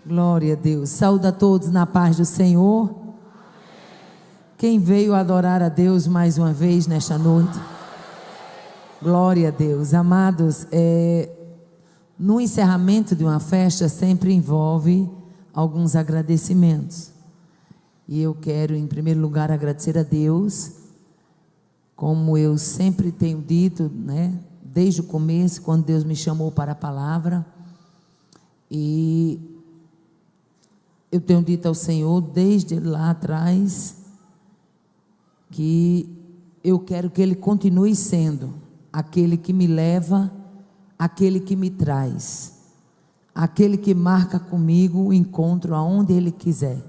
Glória a Deus. Saúde a todos na paz do Senhor. Quem veio adorar a Deus mais uma vez nesta noite? Glória a Deus. Amados, no encerramento de uma festa sempre envolve alguns agradecimentos. E eu quero, em primeiro lugar, agradecer a Deus, como eu sempre tenho dito, né? Desde o começo, quando Deus me chamou para a palavra. E eu tenho dito ao Senhor, desde lá atrás, que eu quero que Ele continue sendo aquele que me leva, aquele que me traz, aquele que marca comigo o encontro aonde Ele quiser.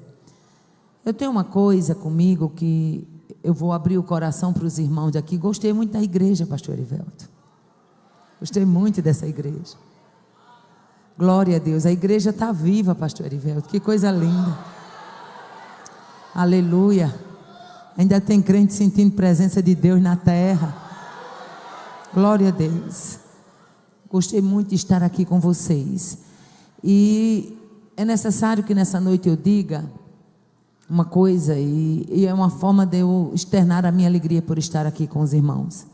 Eu tenho uma coisa comigo que eu vou abrir o coração para os irmãos de aqui. Gostei muito da igreja, pastor Erivelto. Gostei muito dessa igreja. Glória a Deus. A igreja está viva, pastor Erivelto. Que coisa linda. Aleluia. Ainda tem crente sentindo presença de Deus na terra. Glória a Deus. Gostei muito de estar aqui com vocês. E é necessário que nessa noite eu diga uma coisa, e é uma forma de eu externar a minha alegria por estar aqui com os irmãos.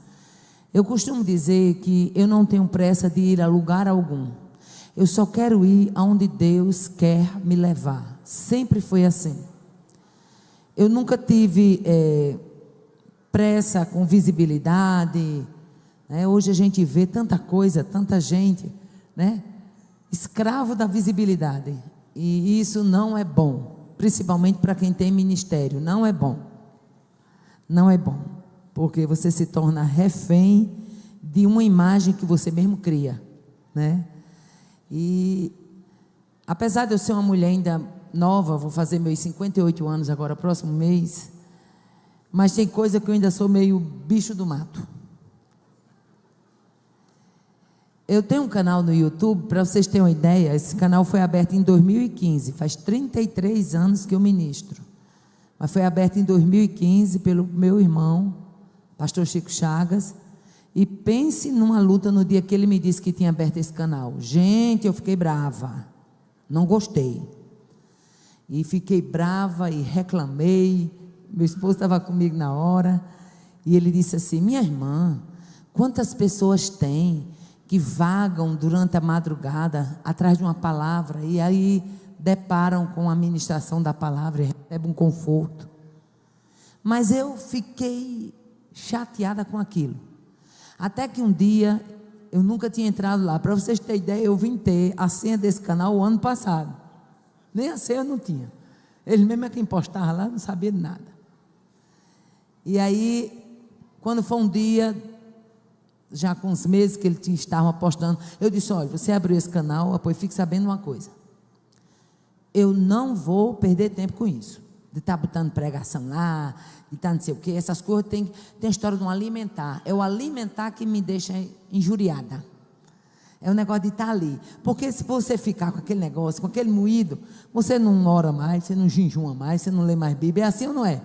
Eu costumo dizer que eu não tenho pressa de ir a lugar algum. Eu só quero ir aonde Deus quer me levar. Sempre foi assim. Eu nunca tive pressa com visibilidade, né? Hoje a gente vê tanta coisa, tanta gente, né? Escravo da visibilidade. E isso não é bom. Principalmente para quem tem ministério, não é bom. Não é bom, porque você se torna refém de uma imagem que você mesmo cria, né? E apesar de eu ser uma mulher ainda nova, vou fazer meus 58 anos agora, próximo mês, mas tem coisa que eu ainda sou meio bicho do mato. Eu tenho um canal no YouTube, para vocês terem uma ideia, esse canal foi aberto em 2015, faz 33 anos que eu ministro, mas foi aberto em 2015 pelo meu irmão, pastor Chico Chagas, e pense numa luta no dia que ele me disse que tinha aberto esse canal. Gente, eu fiquei brava, não gostei, e fiquei brava e reclamei. Meu esposo estava comigo na hora, e ele disse assim: minha irmã, quantas pessoas tem que vagam durante a madrugada atrás de uma palavra e aí deparam com a ministração da palavra e recebem um conforto. Mas eu fiquei chateada com aquilo, até que um dia, eu nunca tinha entrado lá, para vocês terem ideia, eu vim ter a senha desse canal o ano passado, nem a senha eu não tinha, ele mesmo é quem postava lá, não sabia de nada. E aí, quando foi um dia, já com uns meses que ele estava apostando, eu disse: olha, você abriu esse canal, pois fique sabendo uma coisa, eu não vou perder tempo com isso, de estar botando pregação lá, de estar não sei o que, essas coisas. Tem a história de um alimentar, é o alimentar que me deixa injuriada, é o negócio de estar ali, porque se você ficar com aquele negócio, com aquele moído, você não ora mais, você não jejuma mais, você não lê mais Bíblia, é assim ou não é?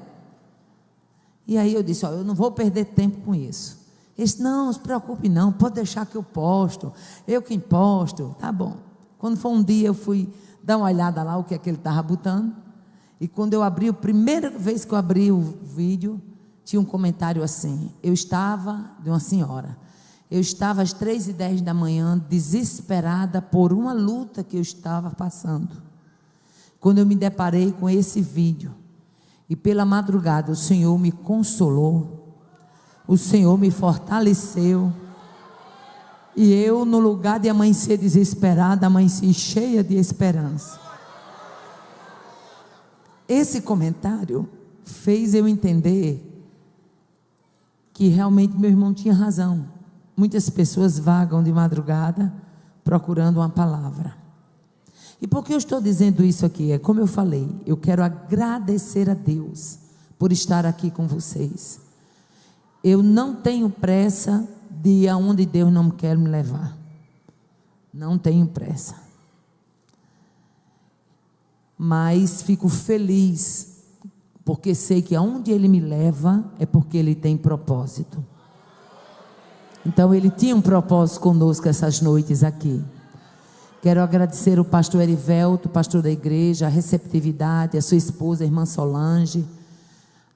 E aí eu disse: olha, eu não vou perder tempo com isso. Ele disse: não se preocupe não, pode deixar que eu posto, eu quem posto, tá bom. Quando foi um dia, eu fui dar uma olhada lá, o que é que ele estava botando, e quando eu abri, a primeira vez que eu abri o vídeo, tinha um comentário assim, de uma senhora, eu estava às 3h10 da manhã, desesperada por uma luta que eu estava passando, quando eu me deparei com esse vídeo, e pela madrugada o Senhor me consolou, o Senhor me fortaleceu, e eu, no lugar de amanhecer desesperada, amanheci cheia de esperança. Esse comentário fez eu entender que realmente meu irmão tinha razão. Muitas pessoas vagam de madrugada procurando uma palavra. E por que eu estou dizendo isso aqui? É como eu falei, eu quero agradecer a Deus por estar aqui com vocês. Eu não tenho pressa de ir aonde Deus não quer me levar. Não tenho pressa. Mas fico feliz, porque sei que aonde Ele me leva é porque Ele tem propósito. Então Ele tinha um propósito conosco essas noites aqui. Quero agradecer o pastor Erivelto, pastor da igreja, a receptividade, a sua esposa, a irmã Solange,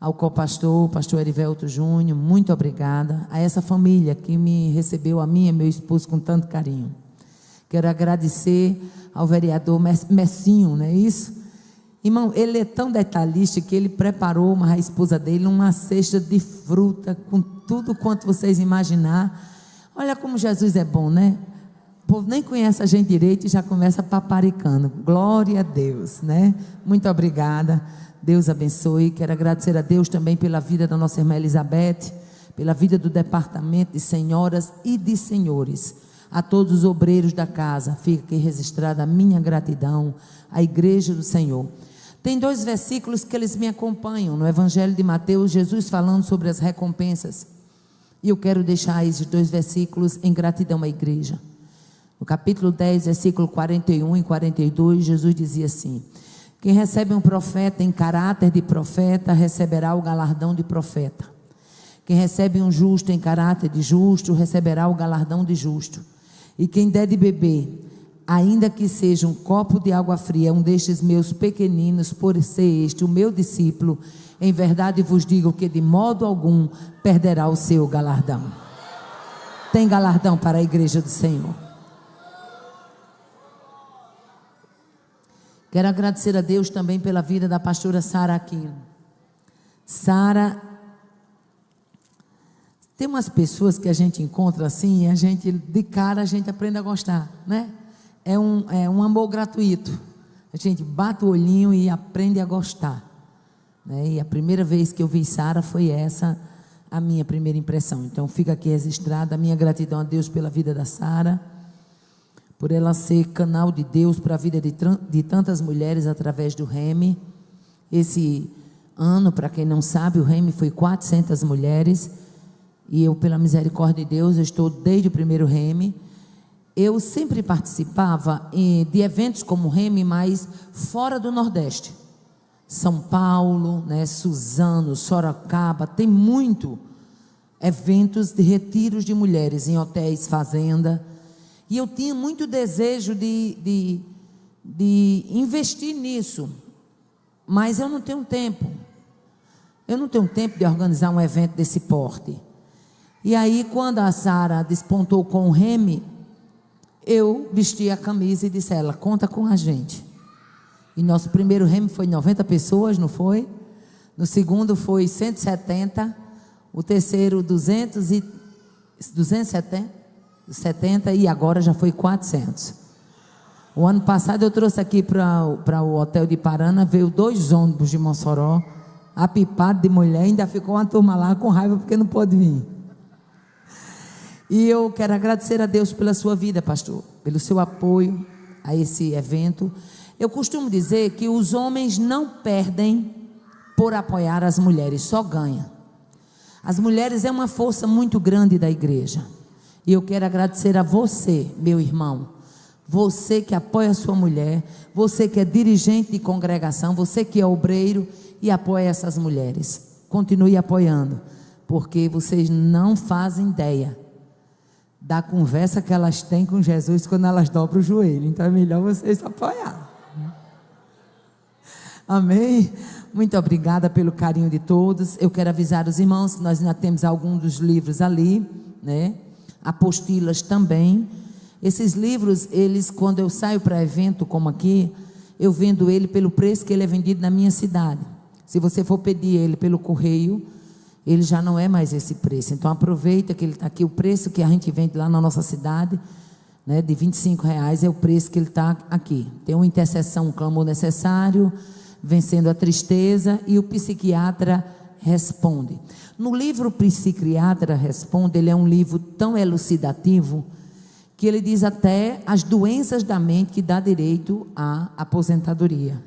ao co-pastor, pastor Erivelto Júnior, muito obrigada. A essa família que me recebeu, a mim e meu esposo, com tanto carinho. Quero agradecer ao vereador Messinho, não é isso? Irmão, ele é tão detalhista que ele preparou a esposa dele uma cesta de fruta, com tudo quanto vocês imaginar. Olha como Jesus é bom, né? O povo nem conhece a gente direito e já começa paparicando. Glória a Deus, né? Muito obrigada. Deus abençoe. Quero agradecer a Deus também pela vida da nossa irmã Elizabeth, pela vida do departamento de senhoras e de senhores. A todos os obreiros da casa, fica aqui registrada a minha gratidão, à igreja do Senhor. Tem 2 versículos que eles me acompanham no Evangelho de Mateus, Jesus falando sobre as recompensas. E eu quero deixar esses 2 versículos em gratidão à igreja. No capítulo 10, versículo 41 e 42, Jesus dizia assim: quem recebe um profeta em caráter de profeta, receberá o galardão de profeta. Quem recebe um justo em caráter de justo, receberá o galardão de justo. E quem der de beber, ainda que seja um copo de água fria, um destes meus pequeninos, por ser este o meu discípulo, em verdade vos digo que de modo algum perderá o seu galardão. Tem galardão para a igreja do Senhor. Quero agradecer a Deus também pela vida da pastora Sara Aquino. Sara, tem umas pessoas que a gente encontra assim, e a gente, de cara, a gente aprende a gostar, né? É um amor gratuito. A gente bate o olhinho e aprende a gostar, né? E a primeira vez que eu vi Sara foi essa a minha primeira impressão. Então fica aqui registrada a minha gratidão a Deus pela vida da Sara, por ela ser canal de Deus para a vida de tantas mulheres através do REME. Esse ano, para quem não sabe, o REME foi 400 mulheres, e eu, pela misericórdia de Deus, eu estou desde o primeiro REME. Eu sempre participava de eventos como o REME, mas fora do Nordeste. São Paulo, né, Suzano, Sorocaba, tem muito eventos de retiros de mulheres em hotéis, fazenda. E eu tinha muito desejo de investir nisso, mas eu não tenho tempo. Eu não tenho tempo de organizar um evento desse porte. E aí, quando a Sara despontou com o REME, eu vesti a camisa e disse a ela: conta com a gente. E nosso primeiro REME foi 90 pessoas, não foi? No segundo foi 170, o terceiro 270 e agora já foi 400. O ano passado eu trouxe aqui para o hotel de Parana, veio 2 ônibus de Mossoró, apipado de mulher, ainda ficou uma turma lá com raiva porque não pôde vir. E eu quero agradecer a Deus pela sua vida, pastor, pelo seu apoio a esse evento. Eu costumo dizer que os homens não perdem por apoiar as mulheres, só ganham. As mulheres é uma força muito grande da igreja. E eu quero agradecer a você, meu irmão, você que apoia a sua mulher, você que é dirigente de congregação, você que é obreiro e apoia essas mulheres. Continue apoiando, porque vocês não fazem ideia da conversa que elas têm com Jesus quando elas dobram o joelho. Então é melhor vocês apoiar. Amém? Muito obrigada pelo carinho de todos. Eu quero avisar os irmãos que nós ainda temos alguns dos livros ali, né? Apostilas também. Esses livros, eles, quando eu saio para evento como aqui, eu vendo ele pelo preço que ele é vendido na minha cidade. Se você for pedir ele pelo correio, ele já não é mais esse preço. Então aproveita que ele está aqui. O preço que a gente vende lá na nossa cidade, né, de R$25, é o preço que ele está aqui. Tem uma intercessão, um clamor necessário, vencendo a tristeza, e o psiquiatra responde. No livro Psiquiatra Responde, ele é um livro tão elucidativo que ele diz até as doenças da mente que dá direito à aposentadoria.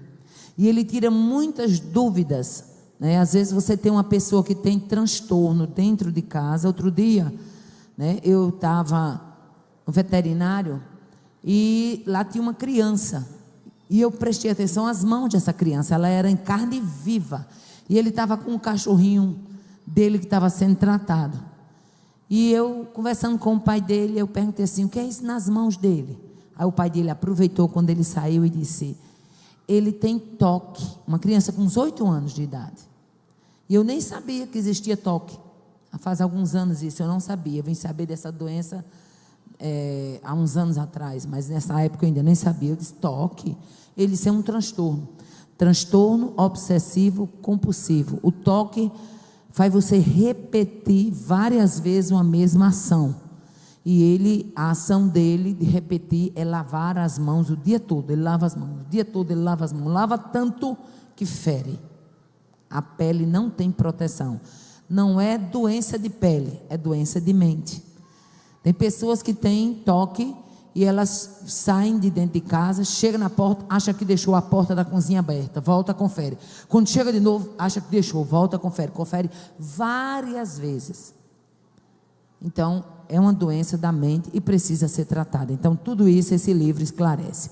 E ele tira muitas dúvidas, né? Às vezes você tem uma pessoa que tem transtorno dentro de casa. Outro dia, né, eu estava no veterinário e lá tinha uma criança. E eu prestei atenção às mãos dessa criança, ela era em carne viva. E ele estava com um cachorrinho dele que estava sendo tratado. E eu, conversando com o pai dele, eu perguntei assim: o que é isso nas mãos dele? Aí o pai dele aproveitou quando ele saiu e disse: ele tem toque. Uma criança com uns 8 anos de idade. E eu nem sabia que existia toque. Faz alguns anos isso, eu não sabia. Eu vim saber dessa doença há uns anos atrás, mas nessa época eu ainda nem sabia. Eu disse: toque? Isso é um transtorno obsessivo compulsivo. O toque faz você repetir várias vezes uma mesma ação. E a ação dele de repetir é lavar as mãos o dia todo. Ele lava as mãos o dia todo, ele lava as mãos. Lava tanto que fere. A pele não tem proteção. Não é doença de pele, é doença de mente. Tem pessoas que têm toque e elas saem de dentro de casa, chega na porta, acha que deixou a porta da cozinha aberta, volta, confere. Quando chega de novo, acha que deixou, volta, confere. Confere várias vezes. Então, é uma doença da mente e precisa ser tratada. Então, tudo isso esse livro esclarece.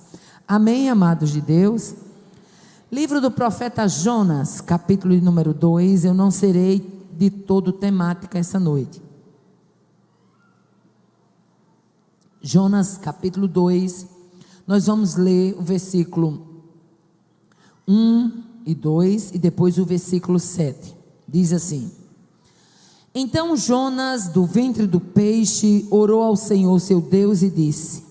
Amém, amados de Deus? Livro do profeta Jonas, capítulo número 2. Eu não serei de todo temática essa noite. Jonas, capítulo 2. Nós vamos ler o versículo 1 e 2 e depois o versículo 7. Diz assim: então Jonas, do ventre do peixe, orou ao Senhor seu Deus e disse: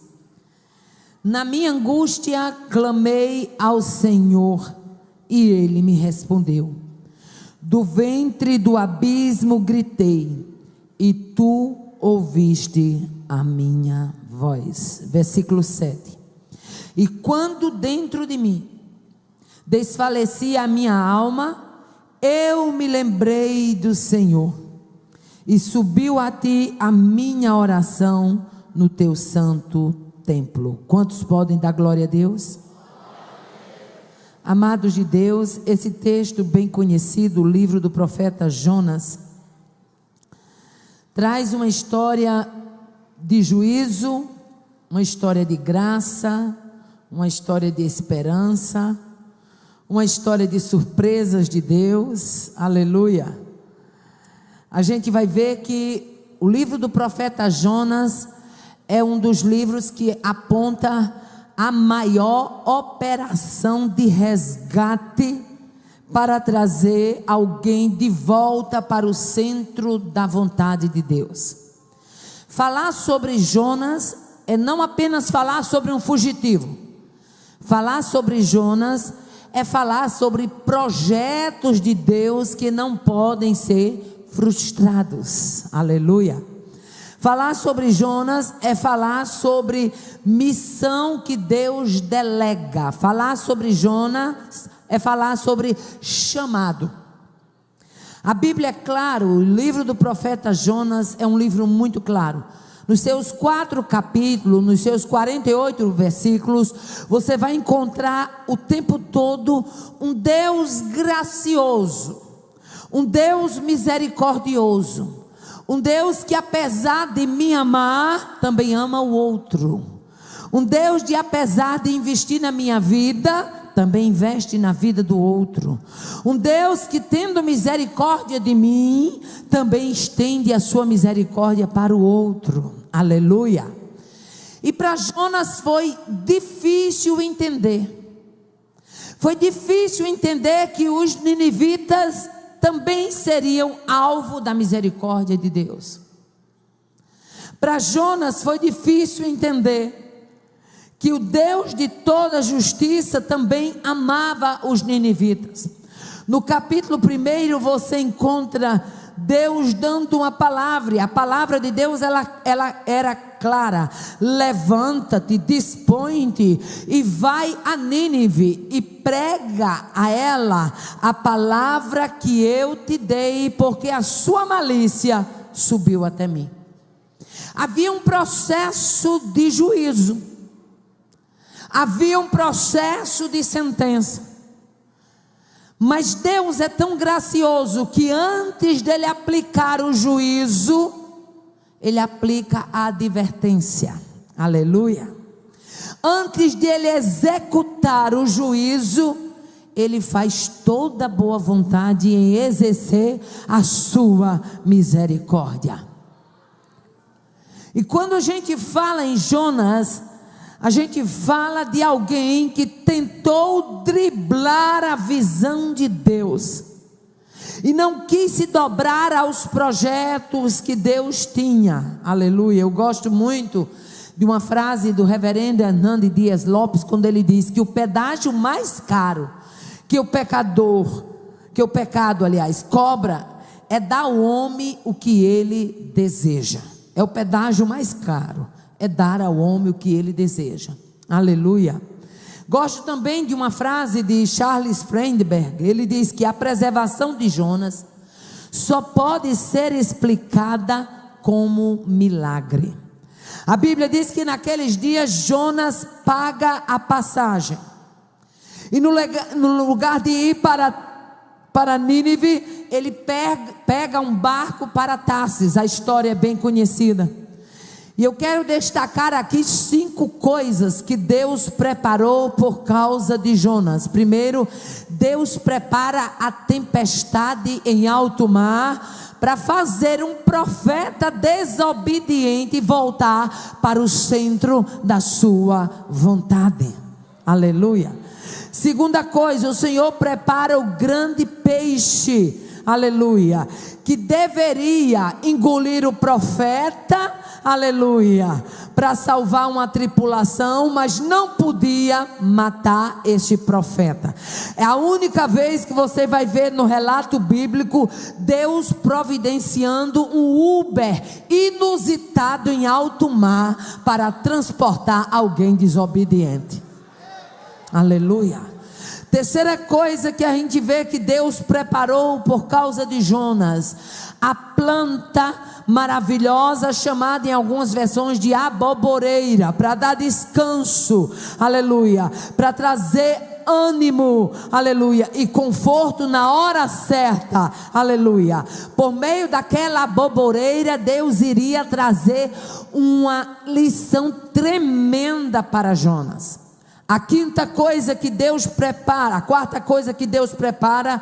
na minha angústia clamei ao Senhor e ele me respondeu. Do ventre do abismo gritei e tu ouviste a minha voz. Versículo 7. E quando dentro de mim desfalecia a minha alma, eu me lembrei do Senhor e subiu a ti a minha oração no teu santo templo. Quantos podem dar glória a Deus? Amados de Deus, esse texto bem conhecido, o livro do profeta Jonas, traz uma história de juízo, uma história de graça, uma história de esperança, uma história de surpresas de Deus. Aleluia! A gente vai ver que o livro do profeta Jonas é um dos livros que aponta a maior operação de resgate para trazer alguém de volta para o centro da vontade de Deus. Falar sobre Jonas é não apenas falar sobre um fugitivo. Falar sobre Jonas é falar sobre projetos de Deus que não podem ser frustrados. Aleluia! Falar sobre Jonas é falar sobre missão que Deus delega. Falar sobre Jonas é falar sobre chamado. A Bíblia é claro, o livro do profeta Jonas é um livro muito claro. Nos seus 4 capítulos, nos seus 48 versículos, você vai encontrar o tempo todo um Deus gracioso, um Deus misericordioso, um Deus que apesar de me amar, também ama o outro. Um Deus de apesar de investir na minha vida, também investe na vida do outro. Um Deus que tendo misericórdia de mim, também estende a sua misericórdia para o outro. Aleluia! E para Jonas foi difícil entender. Foi difícil entender que os ninivitas também seriam alvo da misericórdia de Deus. Para Jonas foi difícil entender que o Deus de toda justiça também amava os ninivitas. No capítulo 1 você encontra Deus dando uma palavra, e a palavra de Deus ela era clara: levanta-te, dispõe-te e vai a Nínive e prega a ela a palavra que eu te dei, porque a sua malícia subiu até mim. Havia um processo de juízo, havia um processo de sentença. Mas Deus é tão gracioso que antes dele aplicar o juízo, ele aplica a advertência. Aleluia! Antes de ele executar o juízo, ele faz toda boa vontade em exercer a sua misericórdia. E quando a gente fala em Jonas, a gente fala de alguém que tentou driblar a visão de Deus e não quis se dobrar aos projetos que Deus tinha. Aleluia. Eu gosto muito de uma frase do reverendo Hernando Dias Lopes, quando ele diz que o pedágio mais caro que o pecado, aliás, cobra, é dar ao homem o que ele deseja. É o pedágio mais caro, é dar ao homem o que ele deseja. Aleluia. Gosto também de uma frase de Charles Freidenberg. Ele diz que a preservação de Jonas só pode ser explicada como milagre. A Bíblia diz que naqueles dias Jonas paga a passagem, e no lugar de ir para Nínive, ele pega um barco para Tarsis. A história é bem conhecida. E eu quero destacar aqui 5 coisas que Deus preparou por causa de Jonas. Primeiro, Deus prepara a tempestade em alto mar para fazer um profeta desobediente voltar para o centro da sua vontade. Aleluia. Segunda coisa, o Senhor prepara o grande peixe, aleluia, que deveria engolir o profeta, aleluia, para salvar uma tripulação, mas não podia matar este profeta. É a única vez que você vai ver no relato bíblico Deus providenciando um Uber inusitado em alto mar para transportar alguém desobediente. Aleluia. Terceira coisa que a gente vê que Deus preparou por causa de Jonas: a planta maravilhosa chamada em algumas versões de aboboreira, para dar descanso, aleluia, para trazer ânimo, aleluia, e conforto na hora certa, aleluia. Por meio daquela aboboreira, Deus iria trazer uma lição tremenda para Jonas. A quarta coisa que Deus prepara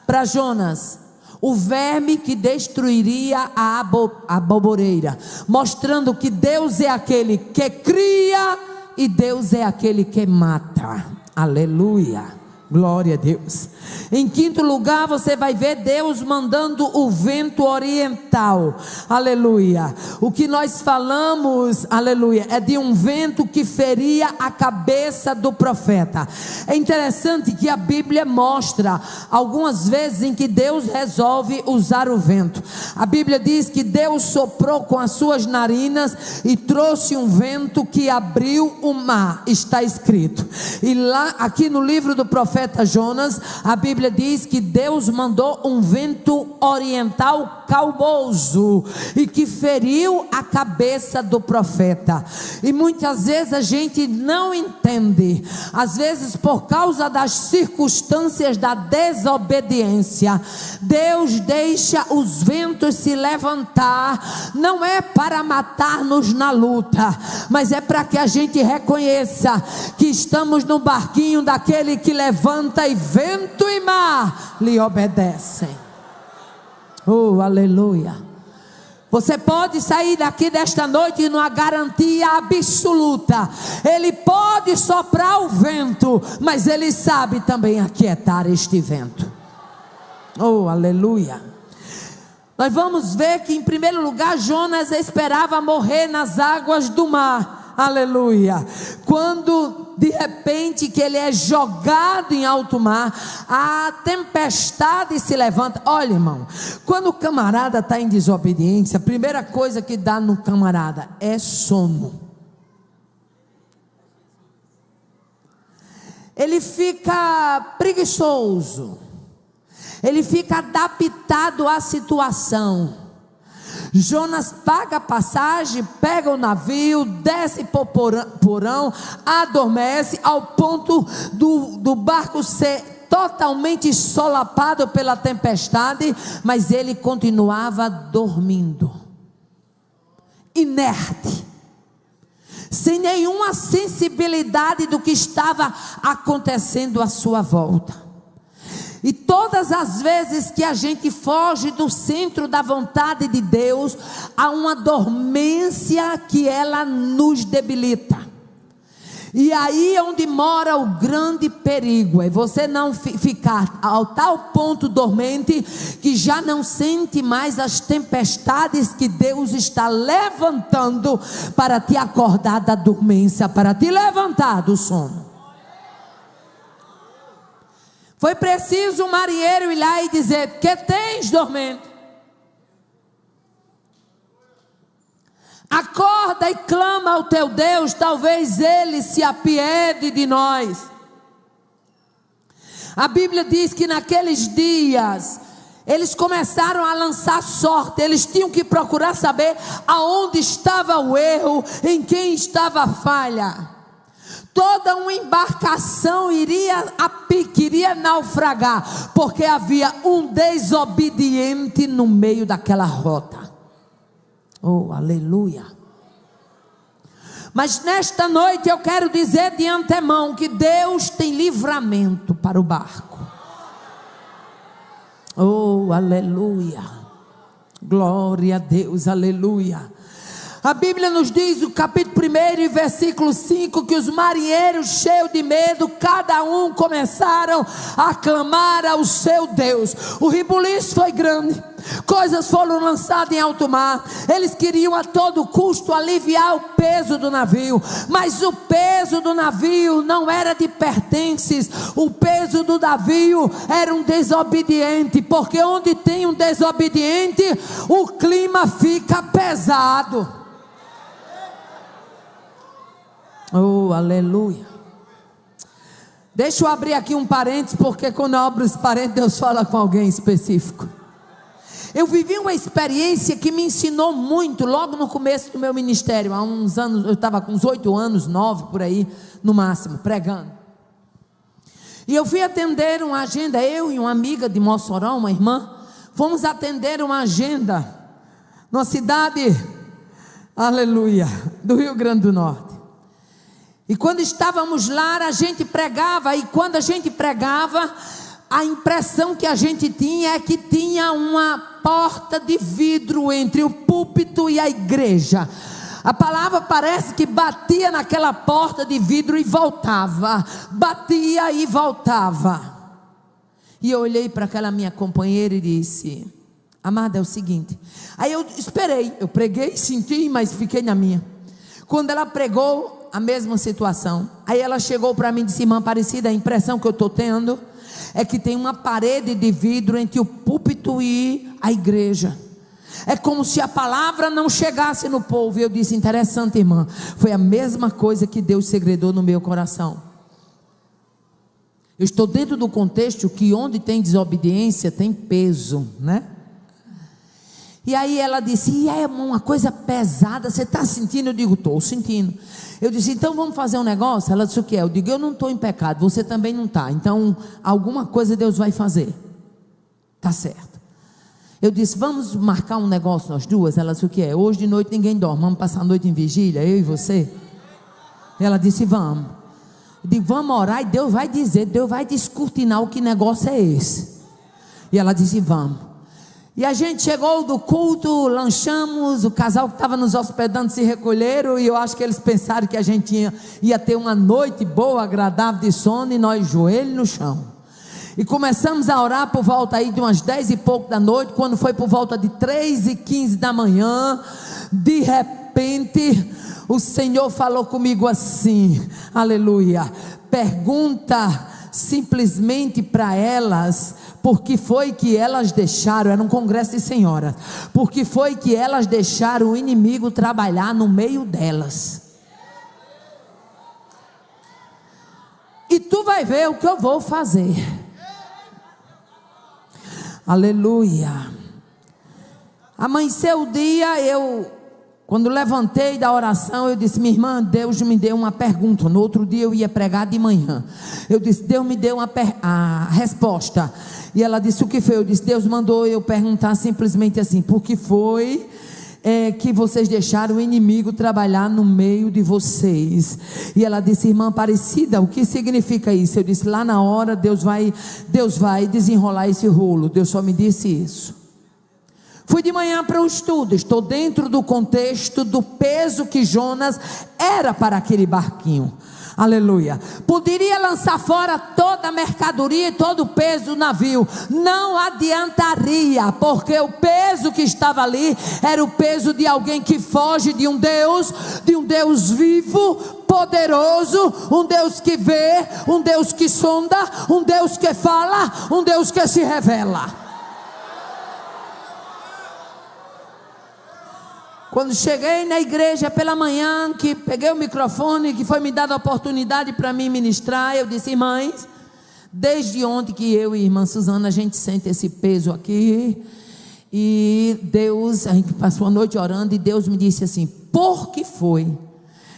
para Jonas: o verme que destruiria a aboboreira, mostrando que Deus é aquele que cria e Deus é aquele que mata. Aleluia. Glória a Deus. Em quinto lugar, você vai ver Deus mandando o vento oriental, aleluia. O que nós falamos, aleluia, é de um vento que feria a cabeça do profeta. É interessante que a Bíblia mostra algumas vezes em que Deus resolve usar o vento. A Bíblia diz que Deus soprou com as suas narinas e trouxe um vento que abriu o mar, está escrito. E lá, aqui no livro do profeta Jonas, a Bíblia diz que Deus mandou um vento oriental calmoso e que feriu a cabeça do profeta. E muitas vezes a gente não entende, às vezes por causa das circunstâncias da desobediência, Deus deixa os ventos se levantar, não é para matar-nos na luta, mas é para que a gente reconheça que estamos no barquinho daquele que levanta, e vento e mar lhe obedecem. Oh, aleluia. Você pode sair daqui desta noite numa garantia absoluta. Ele pode soprar o vento, mas Ele sabe também aquietar este vento. Oh, aleluia. Nós vamos ver que, em primeiro lugar, Jonas esperava morrer nas águas do mar. Aleluia. Quando de repente que ele é jogado em alto mar, a tempestade se levanta. Olha, irmão, quando o camarada está em desobediência, a primeira coisa que dá no camarada é sono. Ele fica preguiçoso, ele fica adaptado à situação. Jonas paga a passagem, pega o navio, desce para o porão, adormece, ao ponto do barco ser totalmente solapado pela tempestade, mas ele continuava dormindo, inerte, sem nenhuma sensibilidade do que estava acontecendo à sua volta. E todas as vezes que a gente foge do centro da vontade de Deus, há uma dormência que ela nos debilita. E aí é onde mora o grande perigo, é você não ficar ao tal ponto dormente, que já não sente mais as tempestades que Deus está levantando para te acordar da dormência, para te levantar do sono. Foi preciso o marinheiro ir lá e dizer: que tens, dormente? Acorda e clama ao teu Deus, talvez Ele se apiede de nós. A Bíblia diz que naqueles dias, eles começaram a lançar sorte, eles tinham que procurar saber aonde estava o erro, em quem estava a falha. Toda uma embarcação iria naufragar, porque havia um desobediente no meio daquela rota. Oh, aleluia. Mas nesta noite eu quero dizer de antemão que Deus tem livramento para o barco. Oh, aleluia. Glória a Deus, aleluia. A Bíblia nos diz, o capítulo 1 e versículo 5, que os marinheiros, cheios de medo, cada um começaram a clamar ao seu Deus. O rebuliço foi grande, coisas foram lançadas em alto mar. Eles queriam a todo custo aliviar o peso do navio, mas o peso do navio não era de pertences, o peso do navio era um desobediente, porque onde tem um desobediente, o clima fica pesado. Oh, aleluia. Deixa eu abrir aqui um parênteses, porque quando eu abro esse parênteses, Deus fala com alguém específico. Eu vivi uma experiência que me ensinou muito, logo no começo do meu ministério. Há uns anos, eu estava com uns 8 anos, 9 por aí, no máximo, pregando. E eu fui atender uma agenda, eu e uma amiga de Mossoró, uma irmã, fomos atender uma agenda, numa cidade, aleluia, do Rio Grande do Norte. E quando estávamos lá, a gente pregava, e quando a gente pregava, a impressão que a gente tinha é que tinha uma porta de vidro entre o púlpito e a igreja. A palavra parece que batia naquela porta de vidro e voltava, batia e voltava. E eu olhei para aquela minha companheira e disse: amada, é o seguinte. Aí eu esperei, eu preguei, senti, mas fiquei na minha. Quando ela pregou, a mesma situação. Aí ela chegou para mim e disse: irmã Aparecida, a impressão que eu estou tendo é que tem uma parede de vidro entre o púlpito e a igreja. É como se a palavra não chegasse no povo. E eu disse: interessante, irmã, foi a mesma coisa que Deus segredou no meu coração. Eu estou dentro do contexto que onde tem desobediência tem peso, né? E aí ela disse: e é uma coisa pesada, você está sentindo? Eu digo: estou sentindo. Eu disse: então vamos fazer um negócio? Ela disse: o que é? Eu digo: eu não estou em pecado, você também não está, então alguma coisa Deus vai fazer. Tá certo. Eu disse: vamos marcar um negócio nós duas? Ela disse: o que é? Hoje de noite ninguém dorme, vamos passar a noite em vigília, eu e você? Ela disse: vamos. Eu digo: vamos orar e Deus vai dizer, Deus vai descortinar o que negócio é esse. E ela disse: vamos. E a gente chegou do culto, lanchamos, o casal que estava nos hospedando se recolheram, e eu acho que eles pensaram que a gente ia ter uma noite boa, agradável de sono, e nós joelho no chão. E começamos a orar por volta aí de umas 10 e pouco da noite. Quando foi por volta de 3h15 da manhã, de repente o Senhor falou comigo assim, aleluia: pergunta simplesmente para elas, porque foi que elas deixaram, era um congresso de senhoras, porque foi que elas deixaram o inimigo trabalhar no meio delas. E tu vai ver o que eu vou fazer. Aleluia. Amanheceu o dia, quando levantei da oração, eu disse: minha irmã, Deus me deu uma pergunta. No outro dia eu ia pregar de manhã. Eu disse: Deus me deu a resposta. E ela disse: o que foi? Eu disse: Deus mandou eu perguntar simplesmente assim: por que foi que vocês deixaram o inimigo trabalhar no meio de vocês? E ela disse: irmã Aparecida, o que significa isso? Eu disse: lá na hora Deus vai desenrolar esse rolo. Deus só me disse isso. Fui de manhã para o estudo, estou dentro do contexto do peso que Jonas era para aquele barquinho. Aleluia. Poderia lançar fora toda a mercadoria e todo o peso do navio, não adiantaria, porque o peso que estava ali era o peso de alguém que foge de um Deus vivo, poderoso, um Deus que vê, um Deus que sonda, um Deus que fala, um Deus que se revela. Quando cheguei na igreja pela manhã, que peguei o microfone, que foi me dada a oportunidade para mim ministrar, eu disse: irmãs, desde ontem que eu e a irmã Suzana, a gente sente esse peso aqui, e Deus, a gente passou a noite orando, e Deus me disse assim: por que foi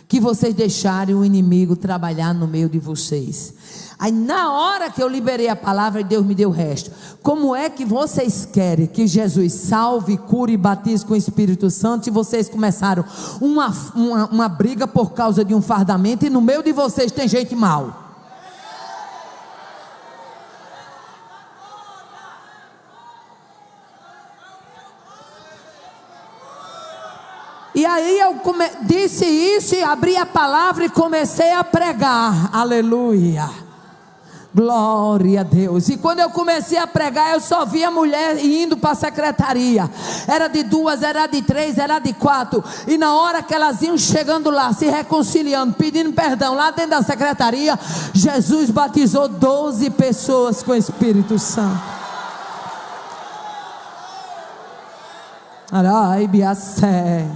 que vocês deixaram o inimigo trabalhar no meio de vocês? Aí na hora que eu liberei a palavra, Deus me deu o resto. Como é que vocês querem que Jesus salve, cure e batize com o Espírito Santo, e vocês começaram uma briga por causa de um fardamento, e no meio de vocês tem gente mal? E aí eu disse isso e abri a palavra e comecei a pregar. Aleluia. Glória a Deus. E quando eu comecei a pregar, eu só via mulher indo para a secretaria. Era de 2, era de 3, era de 4. E na hora que elas iam chegando lá, se reconciliando, pedindo perdão lá dentro da secretaria, Jesus batizou 12 pessoas com o Espírito Santo. Arai biassé.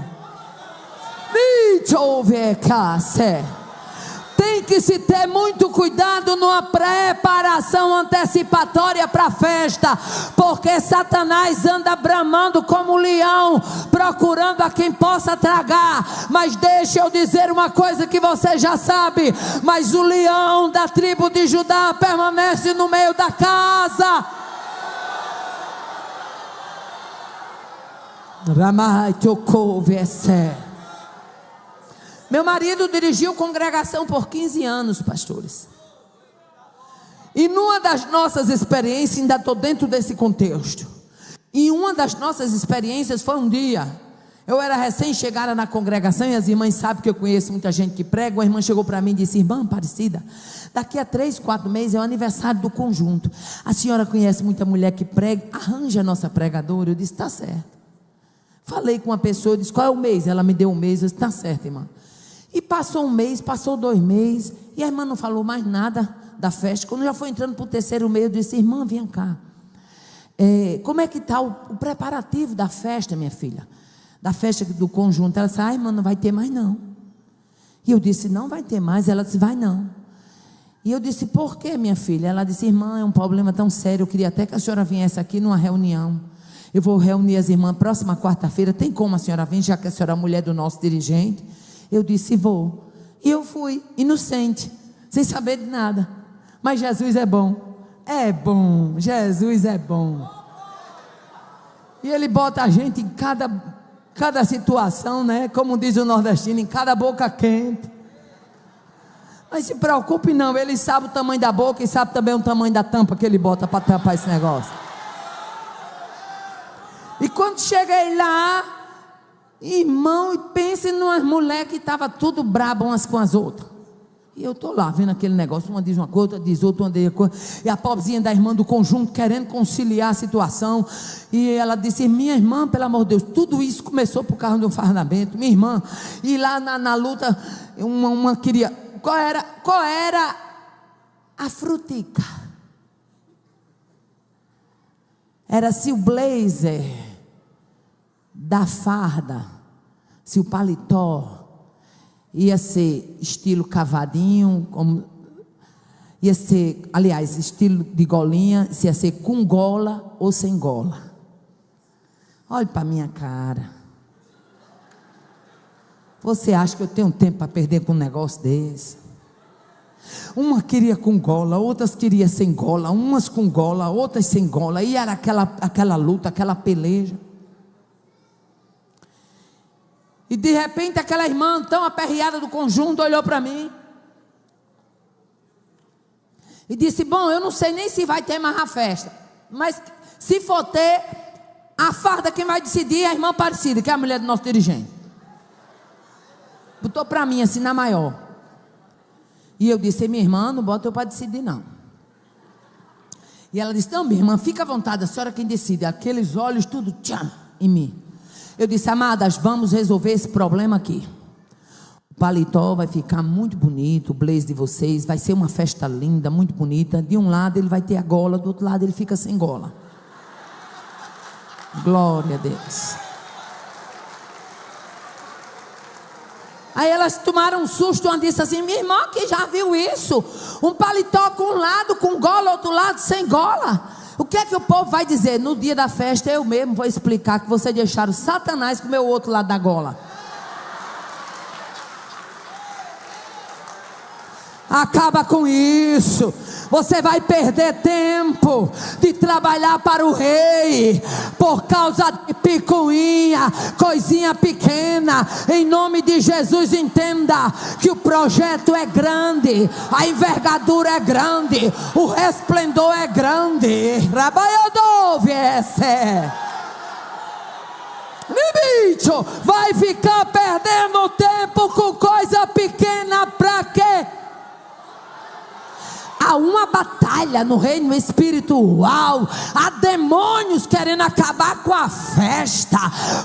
Tem que se ter muito cuidado numa preparação antecipatória para a festa, porque Satanás anda bramando como um leão, procurando a quem possa tragar. Mas deixa eu dizer uma coisa que você já sabe: mas o leão da tribo de Judá permanece no meio da casa. Ramai tocou esse. Meu marido dirigiu congregação por 15 anos, pastores. E numa das nossas experiências, ainda estou dentro desse contexto. E uma das nossas experiências foi um dia, eu era recém-chegada na congregação, e as irmãs sabem que eu conheço muita gente que prega. Uma irmã chegou para mim e disse: irmã Aparecida, daqui a 3, 4 meses é o aniversário do conjunto. A senhora conhece muita mulher que prega, arranja a nossa pregadora. Eu disse: está certo. Falei com uma pessoa, disse: qual é o mês? Ela me deu um mês. Eu disse: está certo, irmã. E passou um mês, passou 2 meses, e a irmã não falou mais nada da festa. Quando já foi entrando para o 3º mês, eu disse: irmã, vem cá, como é que está o preparativo da festa, minha filha? Da festa do conjunto. Ela disse: irmã, não vai ter mais não. E eu disse: não vai ter mais. Ela disse: vai não. E eu disse: por que, minha filha? Ela disse: irmã, é um problema tão sério, eu queria até que a senhora viesse aqui numa reunião. Eu vou reunir as irmãs próxima quarta-feira, tem como a senhora vir, já que a senhora é a mulher do nosso dirigente? Eu disse: vou. E eu fui, inocente, sem saber de nada. Mas Jesus é bom. É bom, Jesus é bom. E Ele bota a gente em cada situação, né? Como diz o nordestino, em cada boca quente. Mas se preocupe não, Ele sabe o tamanho da boca e sabe também o tamanho da tampa que Ele bota para tampar esse negócio. E quando cheguei lá, irmão, e pense numas mulheres que estavam tudo brabo umas com as outras. E eu estou lá vendo aquele negócio, uma diz uma coisa, outra diz outra, uma diz outra. E a pobrezinha da irmã do conjunto querendo conciliar a situação. E ela disse: minha irmã, pelo amor de Deus, tudo isso começou por causa de um fardamento. Minha irmã, e lá na luta, uma queria. Qual era a frutica? Era se o blazer da farda, se o paletó ia ser estilo cavadinho, ia ser, aliás, estilo de golinha, se ia ser com gola ou sem gola. Olhe para a minha cara. Você acha que eu tenho tempo para perder com um negócio desse? Uma queria com gola, outras queriam sem gola, umas com gola, outras sem gola, e era aquela luta, aquela peleja. E de repente aquela irmã tão aperreada do conjunto olhou para mim e disse: bom, eu não sei nem se vai ter mais a festa, mas se for ter, a farda quem vai decidir é a irmã Aparecida, que é a mulher do nosso dirigente. Botou para mim assim na maior. E eu disse: minha irmã, não bota eu para decidir não. E ela disse: não, minha irmã, fica à vontade, a senhora quem decide. Aqueles olhos tudo tcham em mim. Eu disse: amadas, vamos resolver esse problema aqui. O paletó vai ficar muito bonito, o blazer de vocês, vai ser uma festa linda, muito bonita. De um lado ele vai ter a gola, do outro lado ele fica sem gola. Glória a Deus. Aí elas tomaram um susto, uma disse assim: minha irmã que já viu isso, um paletó com um lado com gola, outro lado sem gola. O que é que o povo vai dizer? No dia da festa eu mesmo vou explicar que vocês deixaram Satanás comer o outro lado da gola. Acaba com isso. Você vai perder tempo de trabalhar para o rei por causa de picuinha, coisinha pequena. Em nome de Jesus, entenda que o projeto é grande, a envergadura é grande, o resplendor é grande. Vai ficar perdendo tempo com coisa pequena para quê? Há uma batalha no reino espiritual. Há demônios querendo acabar com a festa.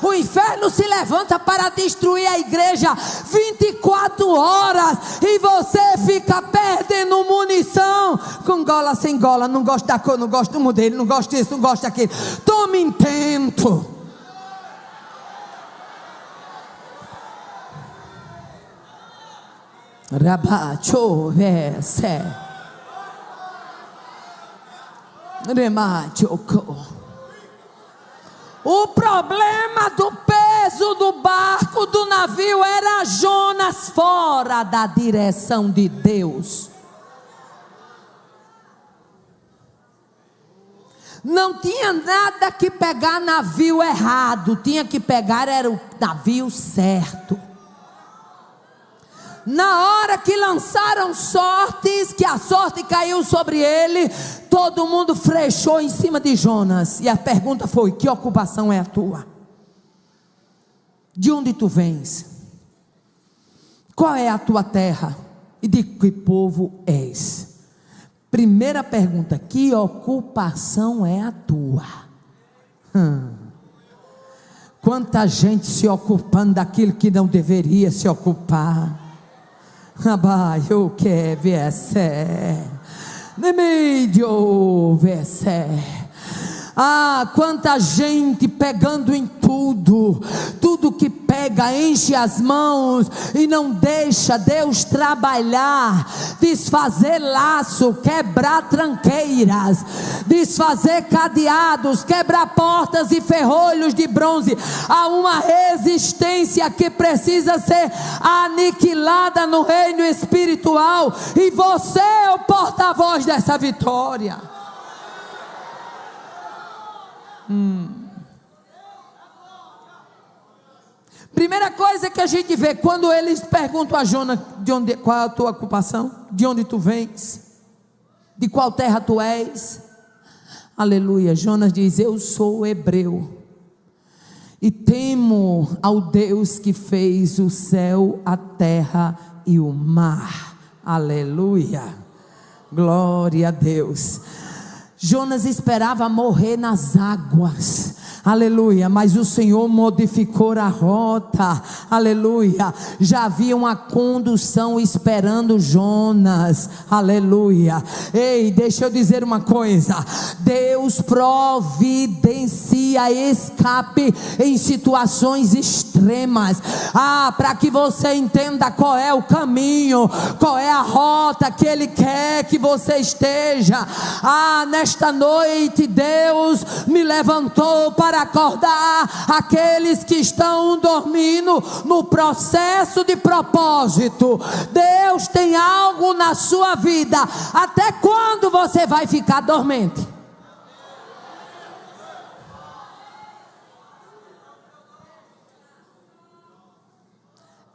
O inferno se levanta para destruir a igreja 24 horas. E você fica perdendo munição. Com gola, sem gola. Não gosto da cor, não gosto do modelo, não gosto disso, não gosto daquilo. Tome intento. Rabacho vese. O problema do peso do barco, do navio, era Jonas fora da direção de Deus. Não tinha nada que pegar navio errado, tinha que pegar era o navio certo. Na hora que lançaram sortes, que a sorte caiu sobre ele, todo mundo frechou em cima de Jonas. E a pergunta foi: que ocupação é a tua? De onde tu vens? Qual é a tua terra? E de que povo és? Primeira pergunta: que ocupação é a tua? Quanta gente se ocupando daquilo que não deveria se ocupar. Eu quero ver no meio quanta gente pegando em tudo que pega enche as mãos e não deixa Deus trabalhar, desfazer laço, quebrar tranqueiras, desfazer cadeados, quebrar portas e ferrolhos de bronze. Há uma resistência que precisa ser aniquilada no reino espiritual, e você é o porta-voz dessa vitória. Primeira coisa que a gente vê quando eles perguntam a Jonas: qual é a tua ocupação? De onde tu vens? De qual terra tu és? Aleluia. Jonas diz: eu sou hebreu e temo ao Deus que fez o céu, a terra e o mar. Aleluia. Glória a Deus. Jonas esperava morrer nas águas. Aleluia, mas o Senhor modificou a rota. Aleluia, já havia uma condução esperando Jonas. Aleluia. Ei, deixa eu dizer uma coisa: Deus providencia escape em situações extremas. Para que você entenda qual é o caminho, qual é a rota que Ele quer que você esteja. Nesta noite Deus me levantou para acordar aqueles que estão dormindo no processo de propósito. Deus tem algo na sua vida. Até quando você vai ficar dormente?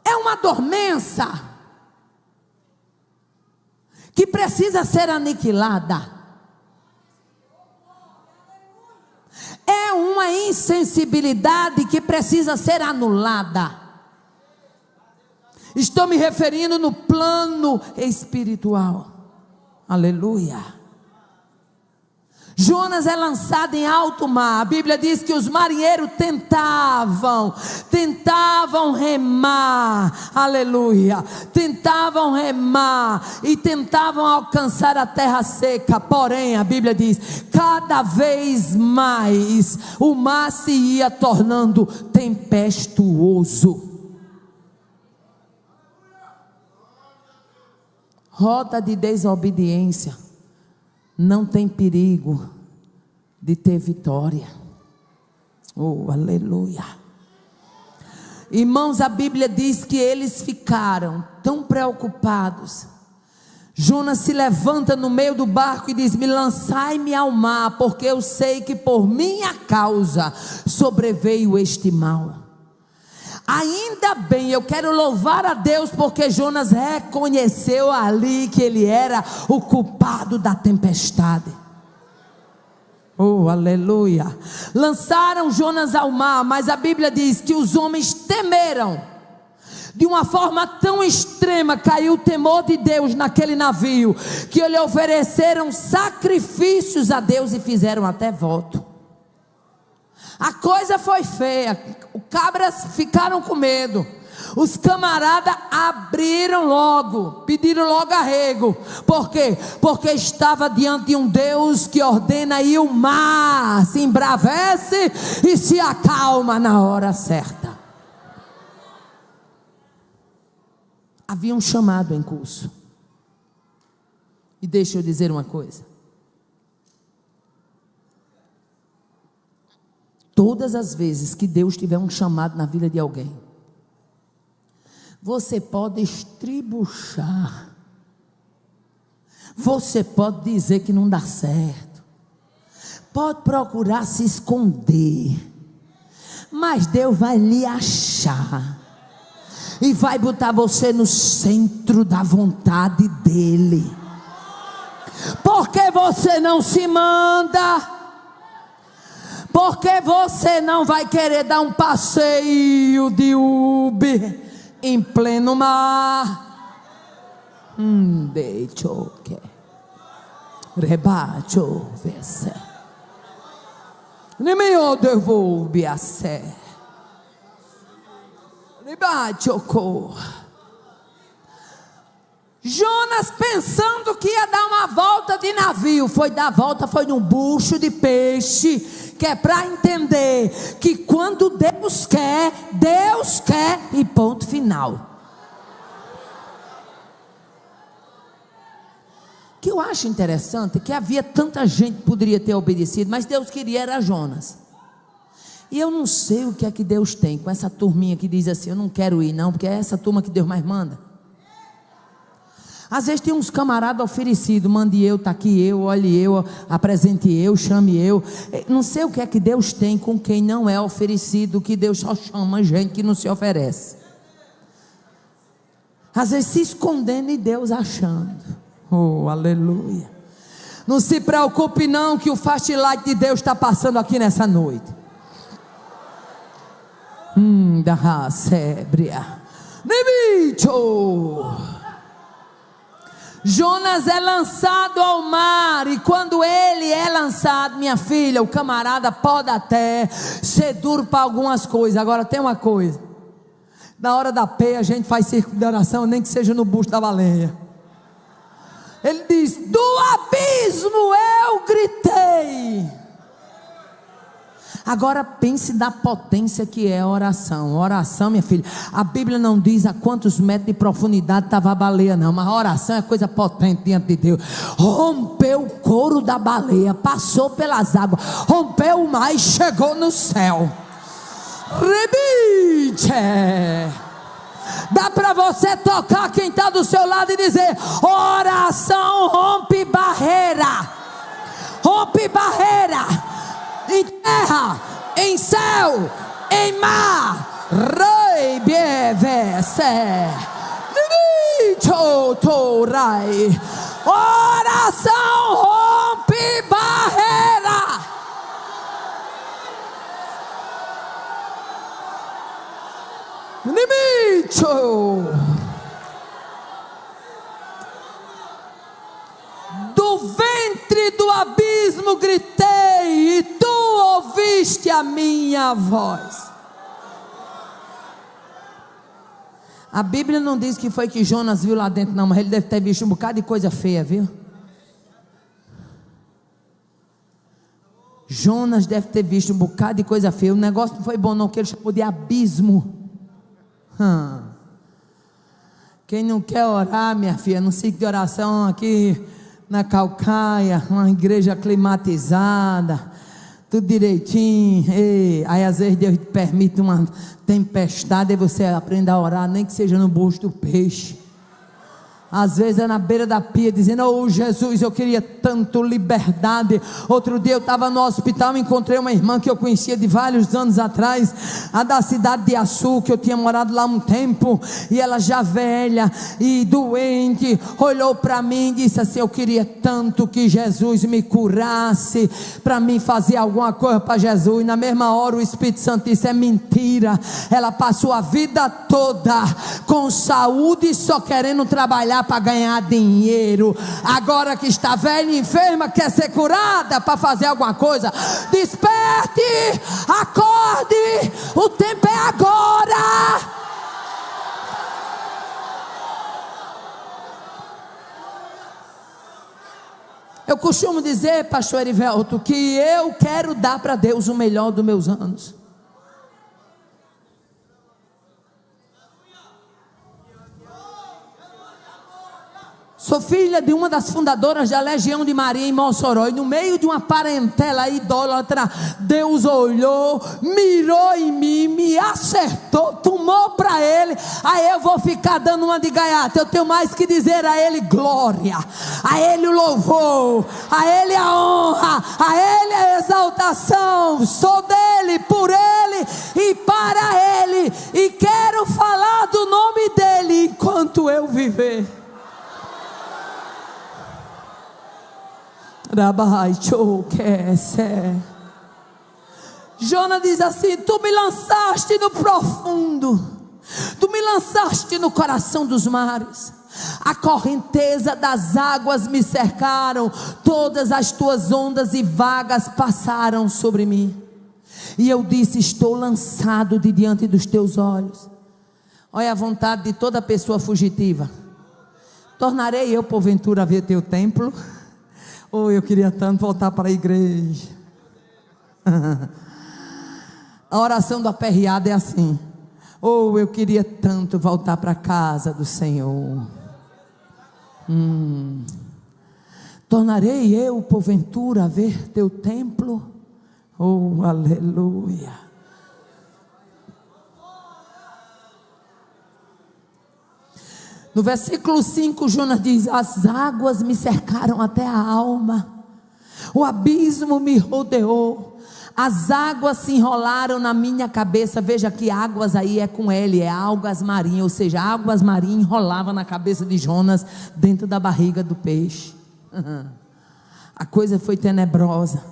É uma dormência que precisa ser aniquilada. É uma insensibilidade que precisa ser anulada. Estou me referindo no plano espiritual. Aleluia. Jonas é lançado em alto mar. A Bíblia diz que os marinheiros tentavam remar, aleluia, tentavam remar e tentavam alcançar a terra seca, porém a Bíblia diz, cada vez mais o mar se ia tornando tempestuoso. Rota de desobediência não tem perigo de ter vitória. Oh, aleluia. Irmãos, a Bíblia diz que eles ficaram tão preocupados. Jonas se levanta no meio do barco e diz: me lançai-me ao mar, porque eu sei que por minha causa sobreveio este mal. Ainda bem, eu quero louvar a Deus, porque Jonas reconheceu ali que ele era o culpado da tempestade. Oh, aleluia. Lançaram Jonas ao mar, mas a Bíblia diz que os homens temeram. De uma forma tão extrema caiu o temor de Deus naquele navio, que lhe ofereceram sacrifícios a Deus e fizeram até voto. A coisa foi feia, os cabras ficaram com medo, os camaradas abriram logo, pediram logo arrego. Por quê? Porque estava diante de um Deus que ordena e o mar se embravece e se acalma na hora certa. Havia um chamado em curso. E deixa eu dizer uma coisa. Todas as vezes que Deus tiver um chamado na vida de alguém, você pode estribuchar, você pode dizer que não dá certo, pode procurar se esconder, mas Deus vai lhe achar e vai botar você no centro da vontade dEle. Porque você não se manda? Porque você não vai querer dar um passeio de Uber em pleno mar? Deixa eu que rebaixo vese. Nem me devolve a sé. Rebaixo co. Jonas pensando que ia dar uma volta de navio, foi dar a volta, foi num bucho de peixe, que é para entender que quando Deus quer e ponto final. O que eu acho interessante é que havia tanta gente que poderia ter obedecido, mas Deus queria era Jonas. E eu não sei o que é que Deus tem com essa turminha que diz assim: eu não quero ir não, porque é essa turma que Deus mais manda. Às vezes tem uns camaradas oferecidos, mande eu, está aqui eu, olhe eu, apresente eu, chame eu. Não sei o que é que Deus tem com quem não é oferecido, que Deus só chama gente que não se oferece. Às vezes se escondendo e Deus achando. Oh, aleluia. Não se preocupe não, que o fast light de Deus está passando aqui nessa noite. Da raça ébria. Nemicho. Jonas é lançado ao mar, e quando ele é lançado, minha filha, o camarada pode até ser duro para algumas coisas. Agora tem uma coisa: na hora da peia a gente faz círculo de oração, nem que seja no busto da baleia. Ele diz: do abismo eu gritei. Agora pense da potência que é a oração. Oração, minha filha, a Bíblia não diz a quantos metros de profundidade estava a baleia não, mas a oração é coisa potente diante de Deus. Rompeu o couro da baleia, passou pelas águas, rompeu o mar e chegou no céu. Rebite. Dá para você tocar quem está do seu lado e dizer: oração rompe barreira, rompe barreira, em terra, em céu, em mar. Rei bevese torai. Oração rompe barreira. Limite. abismo gritei e tu ouviste a minha voz. A Bíblia não diz que foi que Jonas viu lá dentro, não, mas ele deve ter visto um bocado de coisa feia, viu? Jonas deve ter visto um bocado de coisa feia. O negócio não foi bom, não, que ele chamou de abismo. Quem não quer orar, minha filha, no ciclo de oração aqui na Calcaia, uma igreja climatizada, tudo direitinho. Aí às vezes Deus permite uma tempestade e você aprende a orar, nem que seja no bucho do peixe. Às vezes é na beira da pia, dizendo: oh Jesus, eu queria tanto liberdade. Outro dia eu estava no hospital, encontrei uma irmã que eu conhecia de vários anos atrás, a da cidade de Açu, que eu tinha morado lá um tempo, e ela já velha e doente, olhou para mim e disse assim: eu queria tanto que Jesus me curasse, para mim fazer alguma coisa para Jesus. E na mesma hora o Espírito Santo disse: é mentira, ela passou a vida toda com saúde, só querendo trabalhar para ganhar dinheiro. Agora que está velha e enferma, quer ser curada para fazer alguma coisa. Desperte, acorde, o tempo é agora. Eu costumo dizer, pastor Erivelto, que eu quero dar para Deus o melhor dos meus anos. Sou filha de uma das fundadoras da Legião de Maria em Mossoró, e no meio de uma parentela idólatra, Deus olhou, mirou em mim, me acertou, tomou para Ele. Aí eu vou ficar dando uma de gaiata? Eu tenho mais que dizer a Ele glória, a Ele o louvor, a Ele a honra, a Ele a exaltação. Sou dele, por Ele e para Ele, e quero falar do nome dEle enquanto eu viver. Jonas diz assim: tu me lançaste no profundo, tu me lançaste no coração dos mares, a correnteza das águas me cercaram, todas as tuas ondas e vagas passaram sobre mim. E eu disse: estou lançado de diante dos teus olhos. Olha a vontade de toda pessoa fugitiva: tornarei eu porventura a ver teu templo? Oh, eu queria tanto voltar para a igreja. A oração do aperreado é assim: oh, eu queria tanto voltar para a casa do Senhor. Tornarei eu porventura a ver teu templo? Oh, aleluia. No versículo 5, Jonas diz: as águas me cercaram até a alma, o abismo me rodeou, as águas se enrolaram na minha cabeça. Veja que águas aí é com L, é águas marinhas, ou seja, águas marinhas enrolavam na cabeça de Jonas, dentro da barriga do peixe. A coisa foi tenebrosa,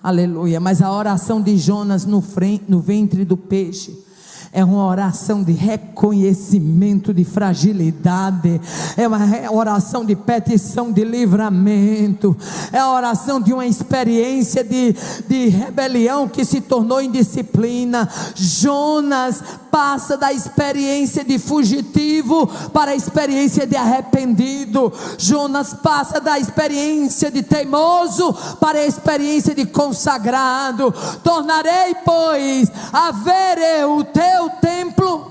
aleluia. Mas a oração de Jonas no ventre do peixe é uma oração de reconhecimento de fragilidade, é uma oração de petição de livramento, é a oração de uma experiência de rebelião que se tornou indisciplina. Jonas passa da experiência de fugitivo para a experiência de arrependido. Jonas passa da experiência de teimoso para a experiência de consagrado. Tornarei, pois, a ver eu o teu templo.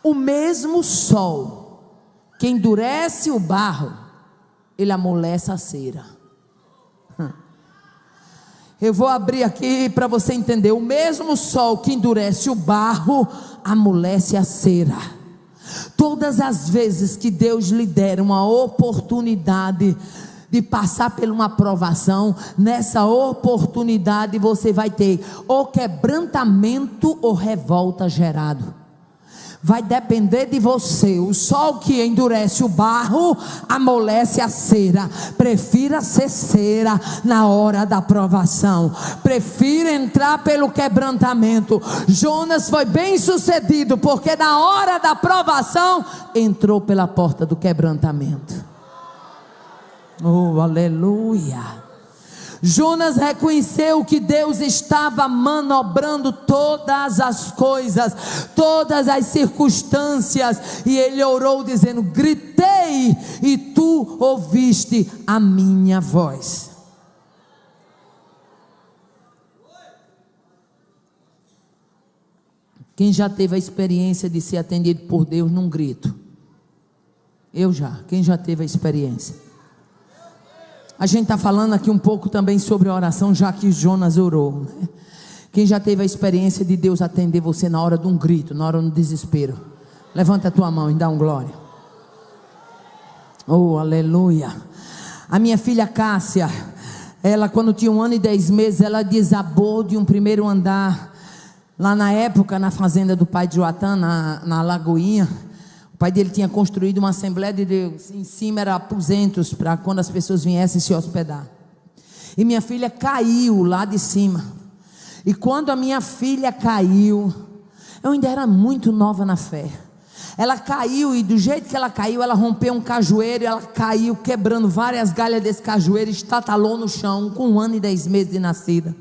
O mesmo sol que endurece o barro, ele amolece a cera. Eu vou abrir aqui para você entender. O mesmo sol que endurece o barro, amolece a cera. Todas as vezes que Deus lhe der uma oportunidade de passar por uma provação, nessa oportunidade você vai ter ou quebrantamento ou revolta gerado. Vai depender de você. O sol que endurece o barro amolece a cera. Prefira ser cera na hora da provação. Prefira entrar pelo quebrantamento. Jonas foi bem sucedido porque na hora da provação entrou pela porta do quebrantamento. Oh, aleluia. Jonas reconheceu que Deus estava manobrando todas as coisas, todas as circunstâncias, e ele orou dizendo: gritei e tu ouviste a minha voz. Quem já teve a experiência de ser atendido por Deus num grito? Eu já. Quem já teve a experiência? A gente está falando aqui um pouco também sobre a oração, já que Jonas orou, né? Quem já teve a experiência de Deus atender você na hora de um grito, na hora do desespero? Levanta a tua mão e dá um glória. Oh, aleluia. A minha filha Cássia, ela quando tinha 1 ano e 10 meses, ela desabou de um primeiro andar, lá na época, na fazenda do pai de Joatã, na Lagoinha. O pai dele tinha construído uma Assembleia de Deus, em cima era aposentos para quando as pessoas viessem se hospedar. E minha filha caiu lá de cima. E quando a minha filha caiu, eu ainda era muito nova na fé. Ela caiu e do jeito que ela caiu, ela rompeu um cajueiro e ela caiu quebrando várias galhas desse cajueiro, estatalou no chão com 1 ano e 10 meses de nascida.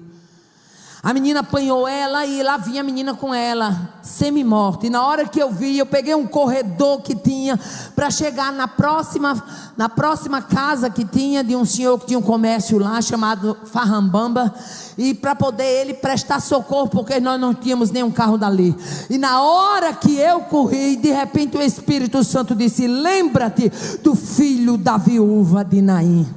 A menina apanhou ela e lá vinha a menina com ela, semi-morta. E na hora que eu vi, eu peguei um corredor que tinha para chegar na próxima casa que tinha de um senhor que tinha um comércio lá chamado Farrambamba, e para poder ele prestar socorro, porque nós não tínhamos nenhum carro dali. E na hora que eu corri, de repente o Espírito Santo disse: lembra-te do filho da viúva de Naim.